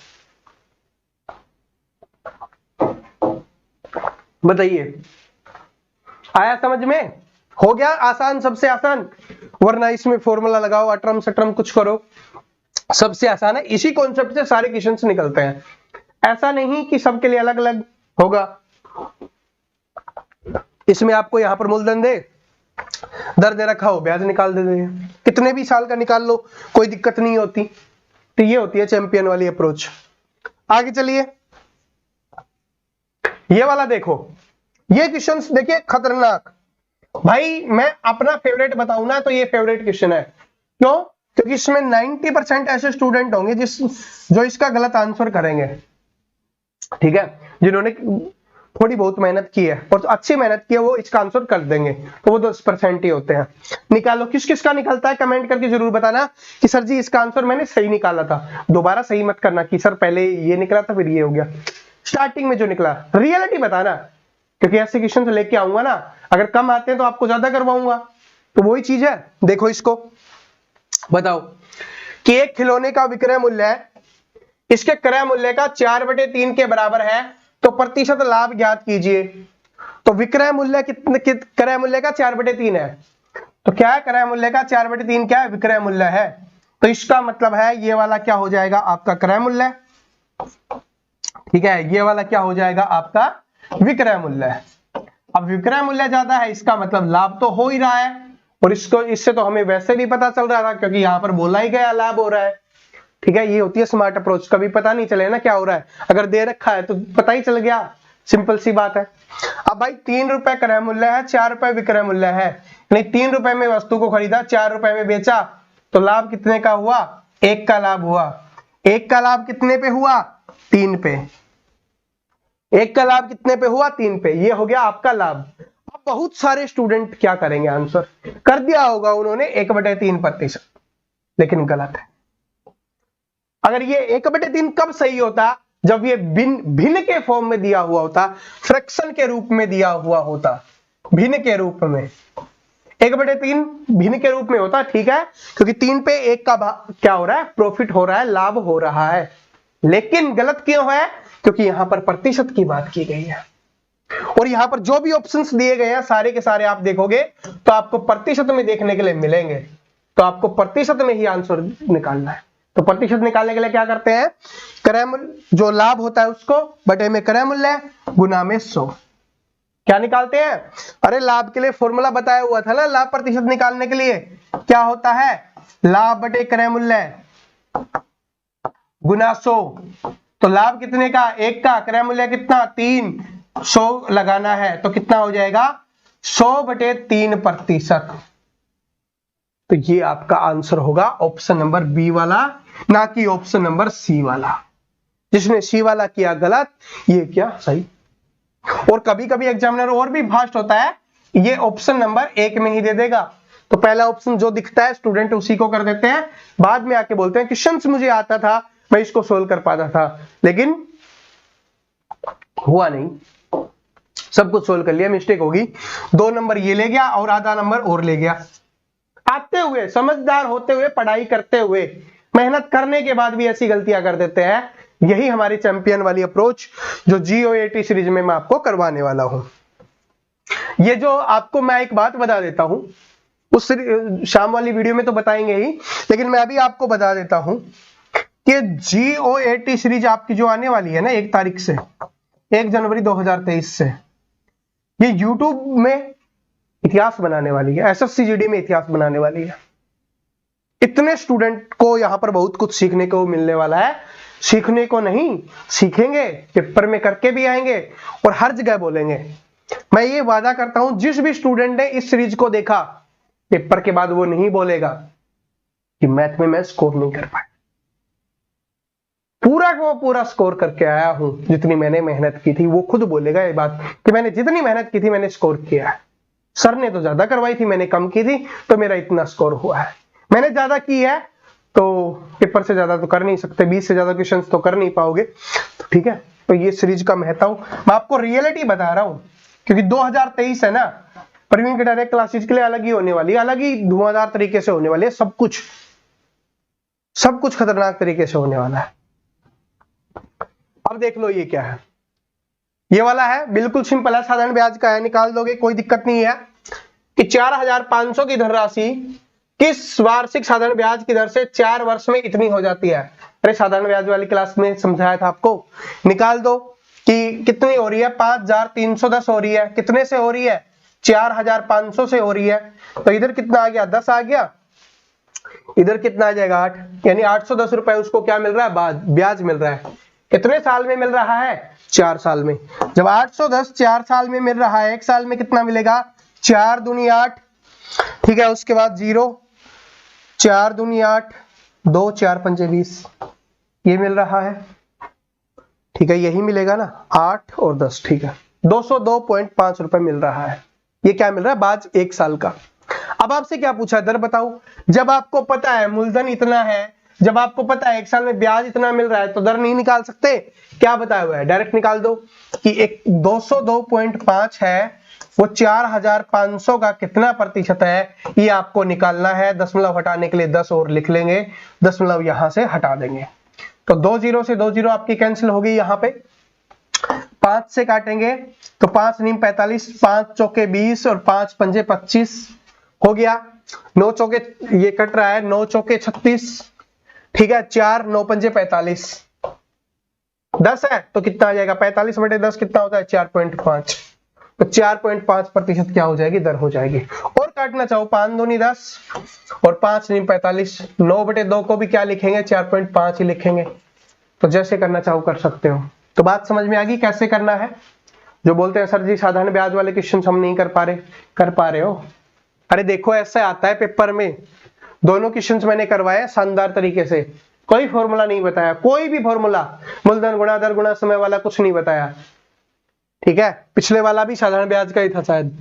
बताइए आया समझ में, हो गया आसान, सबसे आसान, वरना इसमें फॉर्मूला लगाओ, अटरम सटरम कुछ करो, सबसे आसान है। इसी कॉन्सेप्ट से सारे क्वेश्चंस निकलते हैं, ऐसा नहीं कि सबके लिए अलग अलग होगा। इसमें आपको यहां पर मूलधन दे, दर दे रखा हो, ब्याज निकाल दे, कितने भी साल का निकाल लो, कोई दिक्कत नहीं होती। तो ये होती है चैंपियन वाली अप्रोच। आगे चलिए, ये वाला देखो, ये क्वेश्चंस देखिए खतरनाक। भाई मैं अपना फेवरेट बताऊं ना तो ये फेवरेट क्वेश्चन है, क्यों, क्योंकि इसमें 90% ऐसे स्टूडेंट होंगे जो इसका गलत आंसर करेंगे, ठीक है, जिन्होंने थोड़ी बहुत मेहनत की है और अच्छी मेहनत की है वो इसका आंसर कर देंगे, तो वो 10% ही होते हैं। निकालो, किस किस का निकलता है कमेंट करके जरूर बताना कि सर जी इसका आंसर मैंने सही निकाला था। दोबारा सही मत करना कि सर पहले ये निकला था फिर ये हो गया, स्टार्टिंग में जो निकला रियलिटी बताना, क्योंकि ऐसे क्वेश्चन लेके आऊंगा ना, अगर कम आते हैं तो आपको ज्यादा करवाऊंगा, तो वही चीज है। देखो इसको बताओ कि एक खिलौने का विक्रय मूल्य है, इसके क्रय मूल्य का 4/3 के बराबर है, तो प्रतिशत लाभ ज्ञात कीजिए। तो विक्रय मूल्य कितने, क्रय मूल्य का 4/3 है, तो क्या है क्रय मूल्य का 4/3 क्या है, विक्रय मूल्य है, तो इसका मतलब है ये वाला क्या हो जाएगा आपका क्रय मूल्य, ठीक है, ये वाला क्या हो जाएगा आपका विक्रय मूल्य। अब विक्रय मूल्य ज्यादा है इसका मतलब लाभ तो हो ही रहा है, और इसको इससे तो हमें वैसे भी पता चल रहा था क्योंकि यहाँ पर बोला ही गया लाभ हो रहा है, ठीक है। ये होती है स्मार्ट अप्रोच, कभी पता नहीं चले ना क्या हो रहा है, अगर दे रखा है तो पता ही चल गया, सिंपल सी बात है। अब भाई 3 रुपए क्रय मूल्य है, 4 रुपए विक्रय मूल्य है, नहीं 3 रुपए में वस्तु को खरीदा, 4 रुपए में बेचा, तो लाभ कितने का हुआ, 1 का लाभ हुआ। 1 का लाभ कितने पे हुआ, 3 पे। 1 का लाभ कितने पे हुआ, 3 पे, ये हो गया आपका लाभ। अब बहुत सारे स्टूडेंट क्या करेंगे, आंसर कर दिया होगा उन्होंने 1/3%, लेकिन गलत है। अगर ये 1/3 कब सही होता, जब ये भिन्न के फॉर्म में दिया हुआ होता, फ्रैक्शन के रूप में दिया हुआ होता, भिन्न के रूप में 1/3 भिन्न के रूप में होता, ठीक है, क्योंकि 3 पे 1 का क्या हो रहा है, प्रॉफिट हो रहा है, लाभ हो रहा है। लेकिन गलत क्यों है, क्योंकि यहां पर प्रतिशत की बात की गई है, और यहां पर जो भी ऑप्शंस दिए गए हैं सारे के सारे आप देखोगे तो आपको प्रतिशत में देखने के लिए मिलेंगे, तो आपको प्रतिशत में ही आंसर निकालना है। तो प्रतिशत निकालने के लिए क्या करते हैं, क्रय मूल्य जो लाभ होता है उसको बटे में क्रय मूल्य गुना में 100, क्या निकालते हैं, अरे लाभ के लिए फॉर्मूला बताया हुआ था ना, लाभ प्रतिशत निकालने के लिए क्या होता है, लाभ बटे क्रय मूल्य गुना 100, तो लाभ कितने का, 1 का, क्रय मूल्य कितना 3, 100 लगाना है, तो कितना हो जाएगा 100/3%। तो ये आपका आंसर होगा ऑप्शन नंबर बी वाला, ना कि ऑप्शन नंबर सी वाला। जिसने सी वाला किया गलत, ये क्या सही। और कभी कभी एग्जामिनर और भी फास्ट होता है, ये ऑप्शन नंबर 1 में ही दे देगा, तो पहला ऑप्शन जो दिखता है स्टूडेंट उसी को कर देते हैं, बाद में आके बोलते हैं क्वेश्चंस मुझे आता था, मैं इसको सोल्व कर पाता था, लेकिन हुआ नहीं, सब कुछ सोल्व कर लिया, मिस्टेक होगी, 2 नंबर ये ले गया और आधा नंबर और ले गया। आते हुए, समझदार होते हुए, पढ़ाई करते हुए, मेहनत करने के बाद भी ऐसी गलतियां कर देते हैं। यही हमारी चैंपियन वाली अप्रोच जो GOAT सीरीज में मैं आपको करवाने वाला हूं। ये जो आपको मैं एक बात बता देता हूं, उस शाम वाली वीडियो में तो बताएंगे ही, लेकिन मैं अभी आपको बता देता हूं कि GOAT सीरीज आपकी जो आने वाली है ना 1 तारीख से, 1 जनवरी 2023 से, ये YouTube में इतिहास बनाने वाली है, SSC GD में इतिहास बनाने वाली है। इतने स्टूडेंट को यहां पर बहुत कुछ सीखने को मिलने वाला है, सीखने को नहीं, सीखेंगे, पेपर में करके भी आएंगे और हर जगह बोलेंगे। मैं ये वादा करता हूं जिस भी स्टूडेंट ने इस सीरीज को देखा, पेपर के बाद वो नहीं बोलेगा कि मैथ में मैं स्कोर नहीं कर पाया, पूरा को पूरा स्कोर करके आया हूं, जितनी मैंने मेहनत की थी। वो खुद बोलेगा ये बात कि मैंने जितनी मेहनत की थी मैंने स्कोर किया है, सर ने तो ज्यादा करवाई थी, मैंने कम की थी, तो मेरा इतना स्कोर हुआ है। मैंने ज्यादा की है तो पेपर से ज्यादा तो कर नहीं सकते, 20 से ज्यादा क्वेश्चंस तो कर नहीं पाओगे, तो ठीक है। तो ये सीरीज का महत्व मैं आपको रियलिटी बता रहा हूं, क्योंकि 2023 है ना, प्रवीण की डायरेक्ट क्लासेस के लिए अलग ही होने वाली है, अलग ही धुआंधार तरीके से होने वाली है, सब कुछ खतरनाक तरीके से होने वाला है। अब देख लो ये क्या है, ये वाला है बिल्कुल सिंपल है, साधारण ब्याज का है, निकाल दोगे कोई दिक्कत नहीं है कि 4500 की धनराशि किस वार्षिक साधारण ब्याज की दर से 4 वर्ष में इतनी हो जाती है। अरे साधारण ब्याज वाली क्लास में समझाया था आपको, निकाल दो कि कितनी हो रही है, 5310 हो रही है, कितने से हो रही है, 4500 से हो रही है, तो इधर कितना आ गया, 10 आ गया, इधर कितना आ जाएगा 8, यानी 810 रुपए उसको क्या मिल रहा है, ब्याज मिल रहा है। कितने साल में मिल रहा है, 4 साल में। जब 810 4 साल में मिल रहा है, 1 साल में कितना मिलेगा, 4 दूनी 8, ठीक है, उसके बाद 0, 4 दूनी 8, 2 4 पंजे 20, ये मिल रहा है, ठीक है, यही मिलेगा ना 8 और 10, ठीक है, 202.5 रुपए मिल रहा है। ये क्या मिल रहा है? ब्याज 1 साल का। अब आपसे क्या पूछा, दर बताओ। जब आपको पता है मूलधन इतना है, जब आपको पता है 1 साल में ब्याज इतना मिल रहा है, तो दर नहीं निकाल सकते? क्या बताया हुआ है, डायरेक्ट निकाल दो कि एक 202.5 है, वो 4500 का कितना प्रतिशत है, ये आपको निकालना है। दशमलव हटाने के लिए 10 और लिख लेंगे, दशमलव यहां से हटा देंगे, तो 2 जीरो से 2 जीरो आपकी कैंसिल हो गई। यहाँ पे 5 से काटेंगे तो 5 नीम 45, 5 चौके 20 और 5 पंजे 25 हो गया। 9 चौके ये कट रहा है, 9 चौके 36, ठीक है। 4 9 पंजे 45, 10 है तो कितना आ जाएगा, 45 बटे 10 कितना होता है, 4.5। तो 4.5% क्या हो जाएगी, दर हो जाएगी। और काटना चाहो 5 दूनी 10 और 5 नीम 45, 9 बटे 2 को भी क्या लिखेंगे, 4.5 ही लिखेंगे। तो जैसे करना चाहो कर सकते हो। तो बात समझ में आ गई कैसे करना है। जो बोलते हैं सर जी साधारण ब्याज वाले क्वेश्चन हम नहीं कर पा रहे हो। अरे देखो ऐसे आता है पेपर में, दोनों क्वेश्चंस मैंने करवाए शानदार तरीके से, कोई फॉर्मूला नहीं बताया, कोई भी फॉर्मूला, मूलधन गुणा दर गुणा समय वाला कुछ नहीं बताया, ठीक है। पिछले वाला भी साधारण ब्याज का ही था शायद,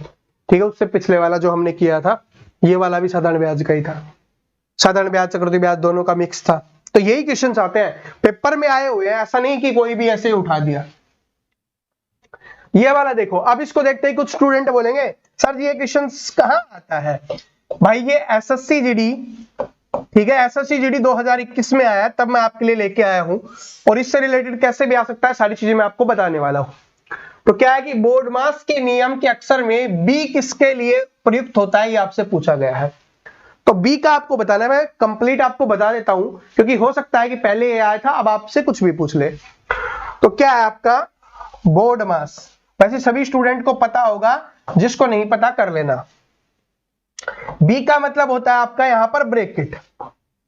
ठीक है। उससे पिछले वाला जो हमने किया था, ये वाला भी साधारण ब्याज का ही था। साधारण ब्याज चक्रवृद्धि ब्याज दोनों का मिक्स था। तो यही क्वेश्चंस आते हैं पेपर में आए हुए हैं, ऐसा नहीं कि कोई भी ऐसे उठा दिया। ये वाला देखो, अब इसको देखते ही कुछ स्टूडेंट बोलेंगे सर जी ये क्वेश्चंस कहां आता है। भाई ये एसएससी जीडी, ठीक है, एसएससी जीडी 2021 में आया, तब मैं आपके लिए लेके आया हूं, और इससे रिलेटेड कैसे भी आ सकता है सारी चीजें मैं आपको बताने वाला हूं। तो क्या है कि बोर्ड मास के नियम के अक्षर में बी किसके लिए प्रयुक्त होता है, ये आपसे पूछा गया है। तो बी का आपको बताना है, मैं कंप्लीट आपको बता देता हूं, क्योंकि हो सकता है कि पहले ये आया था, अब आपसे कुछ भी पूछ ले। तो क्या है आपका बोर्ड मास, वैसे सभी स्टूडेंट को पता होगा, जिसको नहीं पता कर लेना। बी का मतलब होता है आपका यहां पर ब्रैकेट,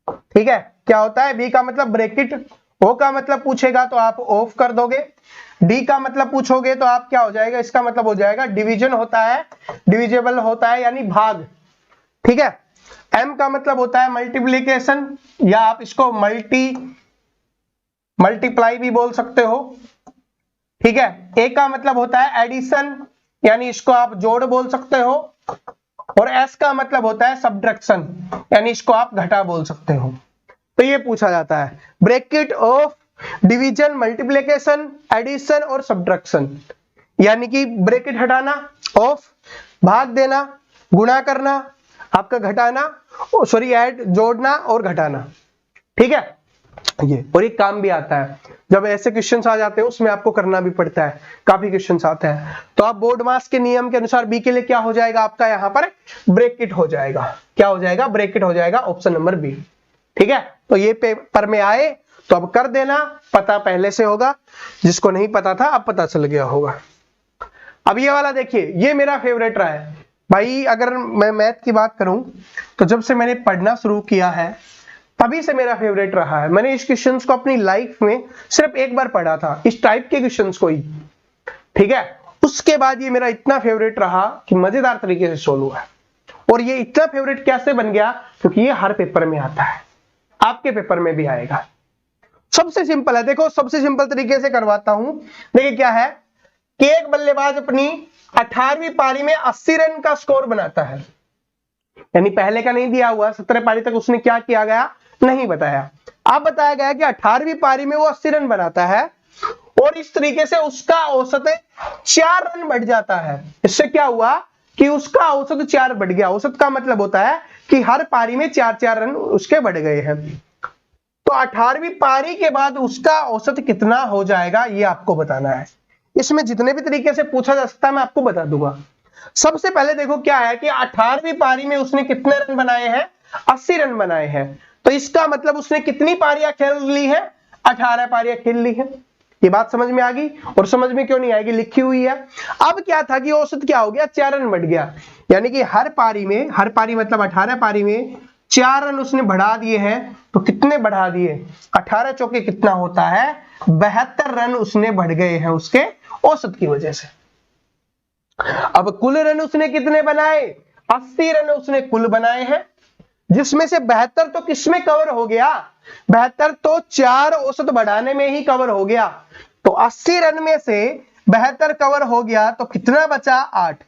ठीक है। क्या होता है बी का मतलब ब्रैकेट। ओ का मतलब पूछेगा तो आप ऑफ कर दोगे, डी का मतलब पूछोगे तो आप क्या हो जाएगा, इसका मतलब हो जाएगा डिवीजन होता है, डिविजिबल होता है यानी भाग, ठीक है। एम का मतलब होता है मल्टीप्लीकेशन, या आप इसको मल्टीप्लाई भी बोल सकते हो, ठीक है। ए का मतलब होता है एडिशन, यानी इसको आप जोड़ बोल सकते हो, और एस का मतलब होता है सब्ट्रैक्शन, यानी इसको आप घटा बोल सकते हो। तो ये पूछा जाता है bracket of division, multiplication, addition और सब्ट्रैक्शन, यानी कि ब्रैकेट हटाना, ऑफ भाग देना, गुणा करना, आपका घटाना, सॉरी ऐड जोड़ना और घटाना, ठीक है। ये और एक काम भी आता है, जब ऐसे क्वेश्चंस आ जाते हैं उसमें आपको करना भी पड़ता है, काफी क्वेश्चंस आते हैं। तो आप बोर्ड मास के नियम के अनुसार बी के लिए क्या हो जाएगा आपका, यहां पर ब्रैकेट हो जाएगा। क्या हो जाएगा, ब्रैकेट हो जाएगा, ऑप्शन नंबर बी, ठीक है। तो ये पेपर में आए तो अब कर देना, पता पहले से होगा, जिसको नहीं पता था अब पता चल गया होगा। अब ये वाला देखिए, ये मेरा फेवरेट रहा है भाई। अगर मैं मैथ की बात करूं तो जब से मैंने पढ़ना शुरू किया है तभी से मेरा फेवरेट रहा है। मैंने इस क्वेश्चंस को अपनी लाइफ में सिर्फ एक बार पढ़ा था, इस टाइप के क्वेश्चंस को ही, ठीक है। उसके बाद ये मेरा इतना फेवरेट रहा कि मजेदार तरीके से सोल्व हुआ है। और ये इतना फेवरेट कैसे बन गया, क्योंकि ये हर पेपर में आता है, आपके पेपर में भी आएगा। सबसे सिंपल है, देखो सबसे सिंपल तरीके से करवाता हूं। देखिए क्या है कि एक बल्लेबाज अपनी 18वीं पारी में 80 रन का स्कोर बनाता है, यानी पहले का नहीं दिया हुआ, 17 पारी तक उसने क्या किया गया नहीं बताया। अब बताया गया कि 18वीं पारी में वो 80 रन बनाता है, और इस तरीके से उसका औसत 4 रन बढ़ जाता है। इससे क्या हुआ कि उसका औसत 4 बढ़ गया। औसत का मतलब होता है कि हर पारी में 4-4 रन उसके बढ़ गए हैं। तो 18वीं पारी के बाद उसका औसत कितना हो जाएगा, ये आपको बताना है। इसमें जितने भी तरीके से पूछा जा सकता है मैं आपको बता दूंगा। सबसे पहले देखो क्या है कि 18वीं पारी में उसने कितने रन बनाए हैं, 80 रन बनाए हैं। तो इसका मतलब उसने कितनी पारियां खेल ली है, 18 पारियां खेल ली है। ये बात समझ में आ गई, और समझ में क्यों नहीं आएगी, लिखी हुई है। अब क्या था कि औसत क्या हो गया, 4 रन बढ़ गया, यानी कि हर पारी मतलब 18 पारी में 4 रन उसने बढ़ा दिए हैं। तो कितने बढ़ा दिए, 18 चौके कितना होता है, 72 रन उसने बढ़ गए हैं उसके औसत की वजह से। अब कुल रन उसने कितने बनाए, 80 रन उसने कुल बनाए हैं, जिसमें से 72 तो किसमें कवर हो गया, 72 तो 4 औसत बढ़ाने में ही कवर हो गया। तो 80 रन में से 72 कवर हो गया तो कितना बचा 8।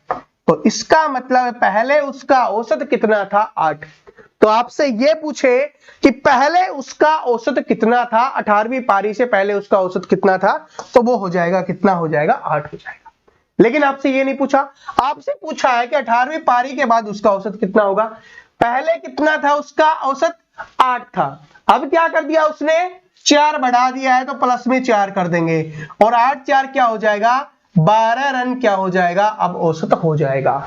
तो इसका मतलब पहले उसका औसत कितना था 8। तो आपसे ये पूछे कि पहले उसका औसत कितना था, 18वीं पारी से पहले उसका औसत कितना था, तो वो हो जाएगा कितना हो जाएगा 8 हो जाएगा। लेकिन आपसे ये नहीं पूछा, आपसे पूछा है कि 18वीं पारी के बाद उसका औसत कितना होगा। पहले कितना था उसका औसत 8 था, अब क्या कर दिया उसने 4 बढ़ा दिया है तो प्लस में 4 कर देंगे और 8 4 क्या हो जाएगा 12 रन क्या हो जाएगा अब औसत हो जाएगा।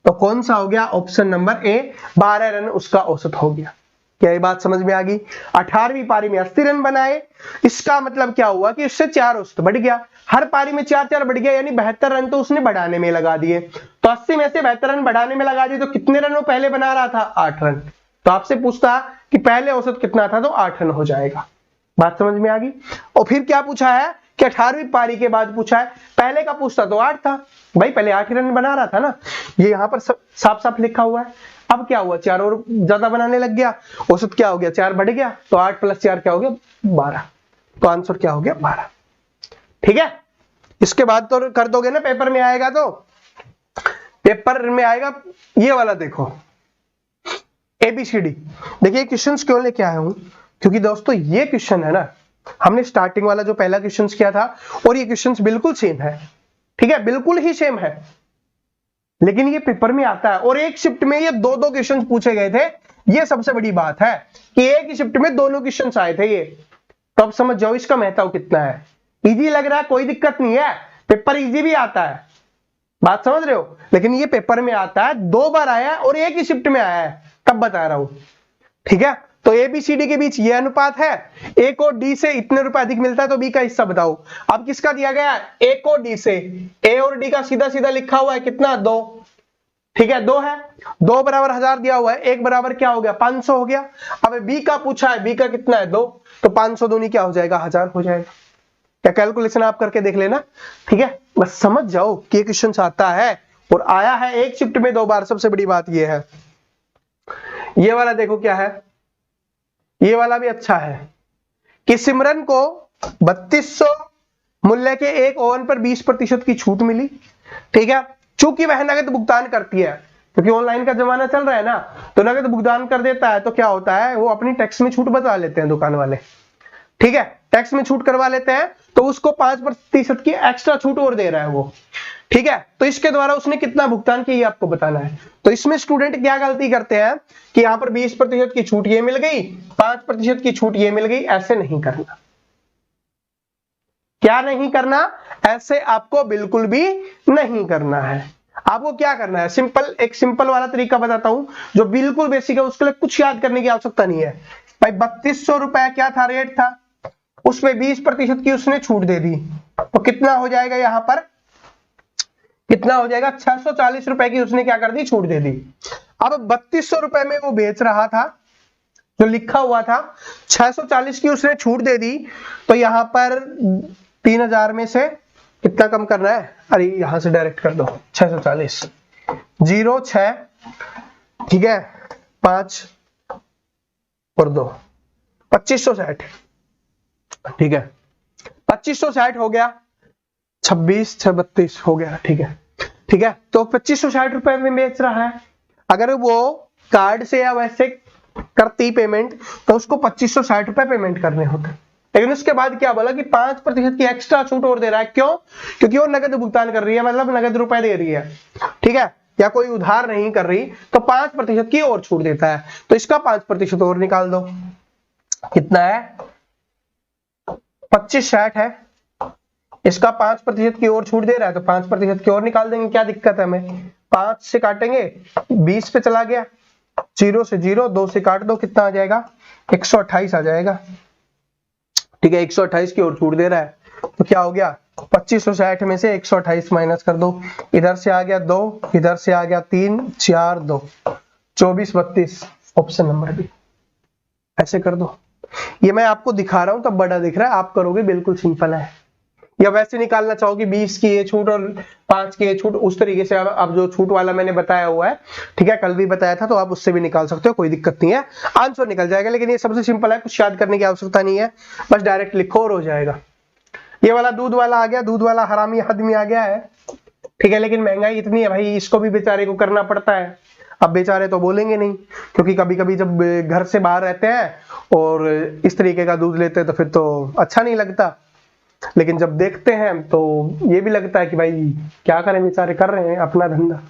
तो कौन सा हो गया ऑप्शन नंबर ए, 12 रन उसका औसत हो गया। क्या ये बात समझ में आ गई। 18वीं पारी में 80 रन बनाए, इसका मतलब क्या हुआ कि उससे 4 औसत बढ़ गया, हर पारी में 4 बढ़ गया, यानी 72 रन तो उसने बढ़ाने में लगा दिए। तो 80 में से 72 रन बढ़ाने में लगा दिए तो कितने रन वो पहले बना रहा था 8 रन। तो आपसे पूछता कि पहले औसत कितना था तो 8 रन हो जाएगा। बात समझ में आ गई। और फिर क्या पूछा है कि 18वीं पारी के बाद पूछा है, पहले का पूछता तो 8 था, भाई पहले 8 रन बना रहा था ना, ये यहां पर साफ साफ लिखा हुआ है। अब क्या हुआ 4 और ज्यादा बनाने लग गया, औसत क्या हो गया 4 बढ़ गया, तो 8 + 4 क्या हो गया 12। तो आंसर क्या हो गया 12। ठीक है, इसके बाद तो कर दोगे ना, पेपर में आएगा तो पेपर में आएगा ये वाला, देखो ABCD। देखिए क्वेश्चन क्यों लेके आया हूं, क्योंकि दोस्तों ये क्वेश्चन है ना, हमने स्टार्टिंग वाला जो पहला क्वेश्चन किया था और ये क्वेश्चन बिल्कुल सेम है। ठीक है, बिल्कुल ही सेम है, लेकिन ये पेपर में आता है और एक शिफ्ट में ये दो क्वेश्चन पूछे गए थे। ये सबसे बड़ी बात है कि एक ही शिफ्ट में दोनों क्वेश्चन आए थे ये। तो अब समझ जाओ इसका महत्व कितना है। इजी लग रहा है, कोई दिक्कत नहीं है, पेपर इजी भी आता है, बात समझ रहे हो, लेकिन ये पेपर में आता है, 2 बार आया है और एक ही शिफ्ट में आया है, तब बता रहा हूं। ठीक है, तो ABCD के बीच ये अनुपात है, A को D से इतने रुपए अधिक मिलता है तो B का हिस्सा बताओ। अब किसका दिया गया है A को D से, A और D का सीधा सीधा लिखा हुआ है कितना 2। ठीक है 2 है, 2 बराबर 1000 दिया हुआ है, 1 बराबर क्या हो गया 500 हो गया। अब B का पूछा है, B का कितना है 2, तो 500 दूनी क्या हो जाएगा 1000 हो जाएगा। क्या कैलकुलेशन आप करके देख लेना। ठीक है, बस समझ जाओ कि ये क्वेश्चन आता है और आया है एक शिफ्ट में 2 बार। सबसे बड़ी बात ये है। ये वाला देखो क्या है, ये वाला भी अच्छा है कि सिमरन को 3200 मूल्य के एक ओवन पर 20% की छूट मिली। ठीक है, चूंकि वह नगद भुगतान करती है, क्योंकि ऑनलाइन का जमाना चल रहा है ना, तो नगद भुगतान कर देता है तो क्या होता है वो अपनी टैक्स में छूट बता लेते हैं दुकान वाले। ठीक है, टैक्स में छूट करवा लेते हैं तो उसको 5% की एक्स्ट्रा छूट और दे रहा है वो। ठीक है, तो इसके द्वारा उसने कितना भुगतान किया ये आपको बताना है। तो इसमें स्टूडेंट क्या गलती करते हैं कि यहां पर 20% की छूट ये मिल गई, 5% की छूट ये मिल गई, ऐसे नहीं करना। क्या नहीं करना, ऐसे आपको बिल्कुल भी नहीं करना है। आपको क्या करना है, सिंपल, एक सिंपल वाला तरीका बताता हूं जो बिल्कुल बेसिक है, उसके लिए कुछ याद करने की आवश्यकता नहीं है। भाई 3200 रुपए क्या था रेट था, उसमें 20% की उसने छूट दे दी, तो कितना हो जाएगा यहां पर, कितना हो जाएगा 640 रुपए की उसने क्या कर दी छूट दे दी। अब 3200 रुपए में वो बेच रहा था, जो लिखा हुआ था 640 की उसने छूट दे दी, तो यहां पर 3000 में से कितना कम करना है, अरे यहां से डायरेक्ट कर दो 640 06, ठीक है 5 और 2 2560। ठीक है 2560 हो गया, 26 32 हो गया। ठीक है, ठीक है, तो 2560 रुपए में बेच रहा है। अगर वो कार्ड से या वैसे करती पेमेंट तो उसको 2560 रुपए पेमेंट करने होते, लेकिन उसके बाद क्या बोला कि 5% की एक्स्ट्रा छूट और दे रहा है। क्यों, क्योंकि वो नगद भुगतान कर रही है, मतलब नगद रुपए दे रही है। ठीक है, या कोई उधार नहीं कर रही, तो 5% की और छूट देता है। तो इसका 5% और निकाल दो, कितना है 2560 है, इसका 5% की और छूट दे रहा है, तो 5% की और निकाल देंगे, क्या दिक्कत है हमें। 5 से काटेंगे 20 पे चला गया, 0 से 0, 2 से काट दो, कितना आ जाएगा 128 आ जाएगा। ठीक है, 128 की और छूट दे रहा है, तो क्या हो गया 2560 में से 128 माइनस कर दो, इधर से आ गया 2, इधर से आ गया 3 4 2 24 32, ऑप्शन नंबर बी। ऐसे कर दो, ये मैं आपको दिखा रहा हूं तब बड़ा दिख रहा है, आप करोगे बिल्कुल सिंपल है। या वैसे निकालना चाहोगे 20 की ये छूट और 5 की ये छूट, उस तरीके से अब जो छूट वाला मैंने बताया हुआ है, ठीक है कल भी बताया था, तो आप उससे भी निकाल सकते हो, कोई दिक्कत नहीं है, आंसर निकल जाएगा। लेकिन ये सबसे सिंपल है, कुछ याद करने की आवश्यकता नहीं है, बस डायरेक्ट लिखो और हो जाएगा। ये वाला दूध वाला आ गया, दूध वाला हरामी आदमी आ गया है, ठीक है, लेकिन महंगाई इतनी है भाई, इसको भी बेचारे को करना पड़ता है। अब बेचारे तो बोलेंगे नहीं, क्योंकि कभी कभी जब घर से बाहर रहते हैं और इस तरीके का दूध लेते हैं तो फिर तो अच्छा नहीं लगता, लेकिन जब देखते हैं तो ये भी लगता है कि भाई क्या करें, बेचारे कर रहे हैं अपना धंधा।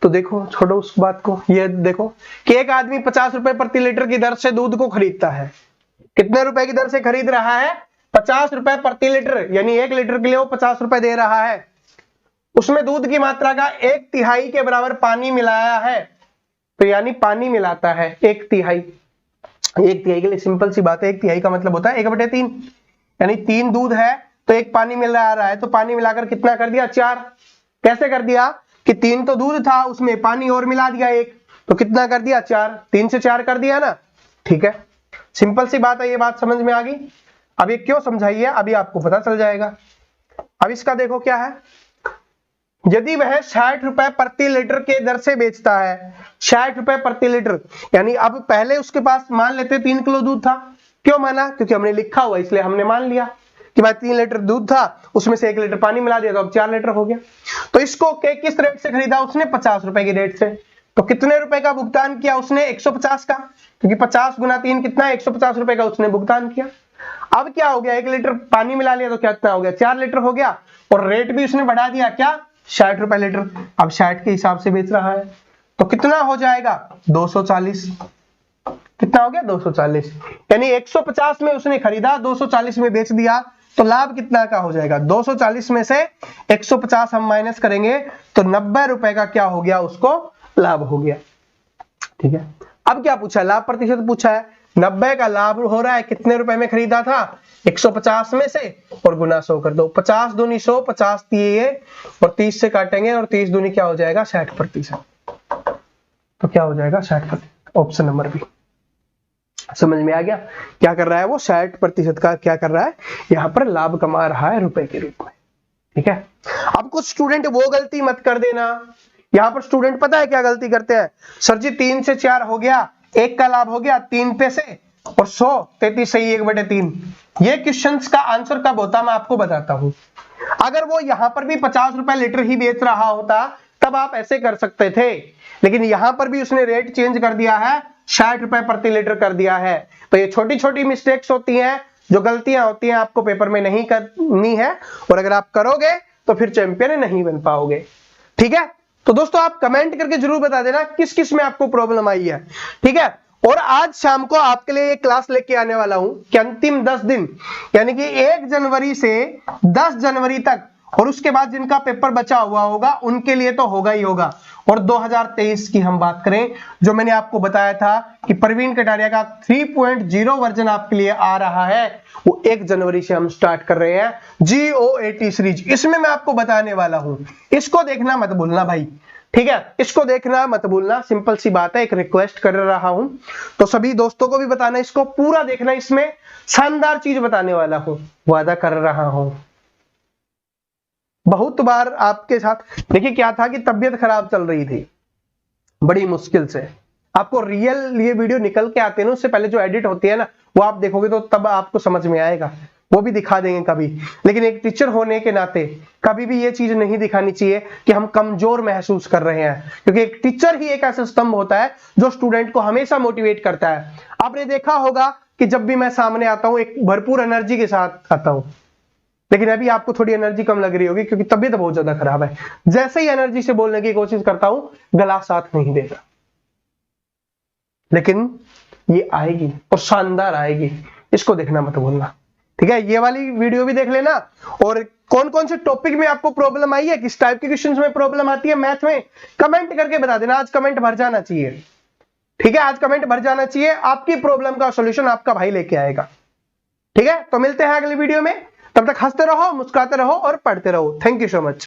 तो देखो, छोड़ो उस बात को, ये देखो कि एक आदमी 50 रुपए प्रति लीटर की दर से दूध को खरीदता है। कितने रुपए की दर से खरीद रहा है? 50 रुपए प्रति लीटर, यानी 1 लीटर के लिए वो 50 रुपए दे रहा है। उसमें दूध की मात्रा का 1/3 के बराबर पानी मिलाया है, तो यानी पानी मिलाता है 1/3। 1/3 के लिए सिंपल सी बात है, 1/3 का मतलब होता है 1/3, यानी 3 दूध है तो 1 पानी मिला रहा है, तो पानी मिलाकर कितना कर दिया? 4। कैसे कर दिया कि 3 तो दूध था, उसमें पानी और मिला दिया 1, तो कितना कर दिया? 4। 3 से 4 कर दिया ना, ठीक है, सिंपल सी बात है, ये बात समझ में आ गई। अब ये क्यों समझाइए, अभी आपको पता चल जाएगा। अब इसका देखो क्या है, यदि वह 60 रुपए प्रति लीटर के दर से बेचता है, 60 रुपए प्रति लीटर, यानी अब पहले उसके पास मान लेते 3 किलो दूध था। क्यों माना? क्योंकि हमने लिखा हुआ, इसलिए हमने मान लिया कि भाई 3 लीटर दूध था, उसमें से 1 लीटर पानी मिला दिया तो अब 4 लीटर हो गया। तो इसको किस रेट से खरीदा उसने? 50 रुपए की रेट से। तो कितने रुपए का भुगतान किया उसने? 150 का, क्योंकि 50 गुना 3 कितना है? 150 रुपए का उसने भुगतान किया। अब क्या हो गया, 1 लीटर पानी मिला लिया तो कितना हो गया? 4 लीटर हो गया, और रेट भी उसने बढ़ा दिया, क्या? 60 रुपए लीटर। अब 60 के हिसाब से बेच रहा है, तो कितना हो जाएगा? 240। कितना हो गया? 240, यानी 150 में उसने खरीदा, 240 में बेच दिया, तो लाभ कितना का हो जाएगा? 240 में से 150 हम माइनस करेंगे तो 90 रुपए का क्या हो गया? उसको लाभ हो गया, ठीक है। अब क्या पूछा? लाभ प्रतिशत पूछा है। 90 का लाभ हो रहा है, कितने रुपए में खरीदा था? 150 में से, और गुना 100 कर दो। 50 दूनी 100, 50 दिए और 30 से काटेंगे, और 30 दूनी क्या हो जाएगा? 60%। तो क्या हो जाएगा? 60%। Option number B. समझ में आ गया क्या कर रहा है वो? 60% का क्या कर रहा है? यहाँ पर लाभ कमा रहा है रुपए के रूप में, ठीक है। अब कुछ स्टूडेंट वो गलती मत कर देना, यहाँ पर स्टूडेंट पता है क्या गलती करते हैं? सर जी 3 से 4 हो गया, 1 का लाभ हो गया 3 पे से, और 100, 33 सही 1/3। ये क्वेश्चंस का आंसर कब होता मैं आपको बताता हूं। अगर वो यहां पर भी 50 रुपए लीटर ही बेच रहा होता तब आप ऐसे कर सकते थे, लेकिन यहां पर भी उसने रेट चेंज कर दिया है, 60 रुपए प्रति लीटर कर दिया है। तो ये छोटी छोटी मिस्टेक्स होती हैं, जो गलतियां होती हैं, आपको पेपर में नहीं करनी है, और अगर आप करोगे तो फिर चैंपियन नहीं बन पाओगे, ठीक है। तो दोस्तों आप कमेंट करके जरूर बता देना किस किस में आपको प्रॉब्लम आई है, ठीक है। और आज शाम को आपके लिए एक क्लास लेके आने वाला हूं कि अंतिम 10 दिन, यानी कि 1 जनवरी से 10 जनवरी तक, और उसके बाद जिनका पेपर बचा हुआ होगा उनके लिए तो होगा ही होगा। और 2023 की हम बात करें, जो मैंने आपको बताया था कि प्रवीण कटारिया का 3.0 वर्जन आपके लिए आ रहा है, वो 1 जनवरी से हम स्टार्ट कर रहे हैं, GOAT सीरीज। इसमें मैं आपको बताने वाला हूं, इसको देखना मत भूलना भाई, ठीक है, इसको देखना मत भूलना, सिंपल सी बात है, एक रिक्वेस्ट कर रहा हूं, तो सभी दोस्तों को भी बताना, इसको पूरा देखना, इसमें शानदार चीज बताने वाला हूं, वादा कर रहा हूं। बहुत बार आपके साथ देखिए क्या था कि तबीयत खराब चल रही थी बड़ी मुश्किल से, आपको रियल ये वीडियो निकल के आते हैं ना, उससे पहले जो एडिट होती है ना, वो आप देखोगे तो तब आपको समझ में आएगा, वो भी दिखा देंगे कभी। लेकिन एक टीचर होने के नाते कभी भी ये चीज नहीं दिखानी चाहिए कि हम कमजोर महसूस कर रहे हैं, क्योंकि एक टीचर ही एक ऐसा स्तंभ होता है जो स्टूडेंट को हमेशा मोटिवेट करता है। आपने देखा होगा कि जब भी मैं सामने आता हूं एक भरपूर एनर्जी के साथ आता हूं, लेकिन अभी आपको थोड़ी एनर्जी कम लग रही होगी क्योंकि तबीयत बहुत ज्यादा खराब है। जैसे ही एनर्जी से बोलने की कोशिश करता हूं, गला साथ नहीं देगा, लेकिन ये आएगी और शानदार आएगी, इसको देखना मत भूलना, ठीक है। ये वाली वीडियो भी देख लेना। और कौन कौन से टॉपिक में आपको प्रॉब्लम आई है, किस टाइप के क्वेश्चंस में प्रॉब्लम आती है मैथ में, कमेंट करके बता देना। आज कमेंट भर जाना चाहिए, ठीक है, आज कमेंट भर जाना चाहिए, आपकी प्रॉब्लम का सॉल्यूशन आपका भाई लेके आएगा, ठीक है। तो मिलते हैं अगली वीडियो में, तब तक हंसते रहो, मुस्कुराते रहो और पढ़ते रहो। Thank you so much.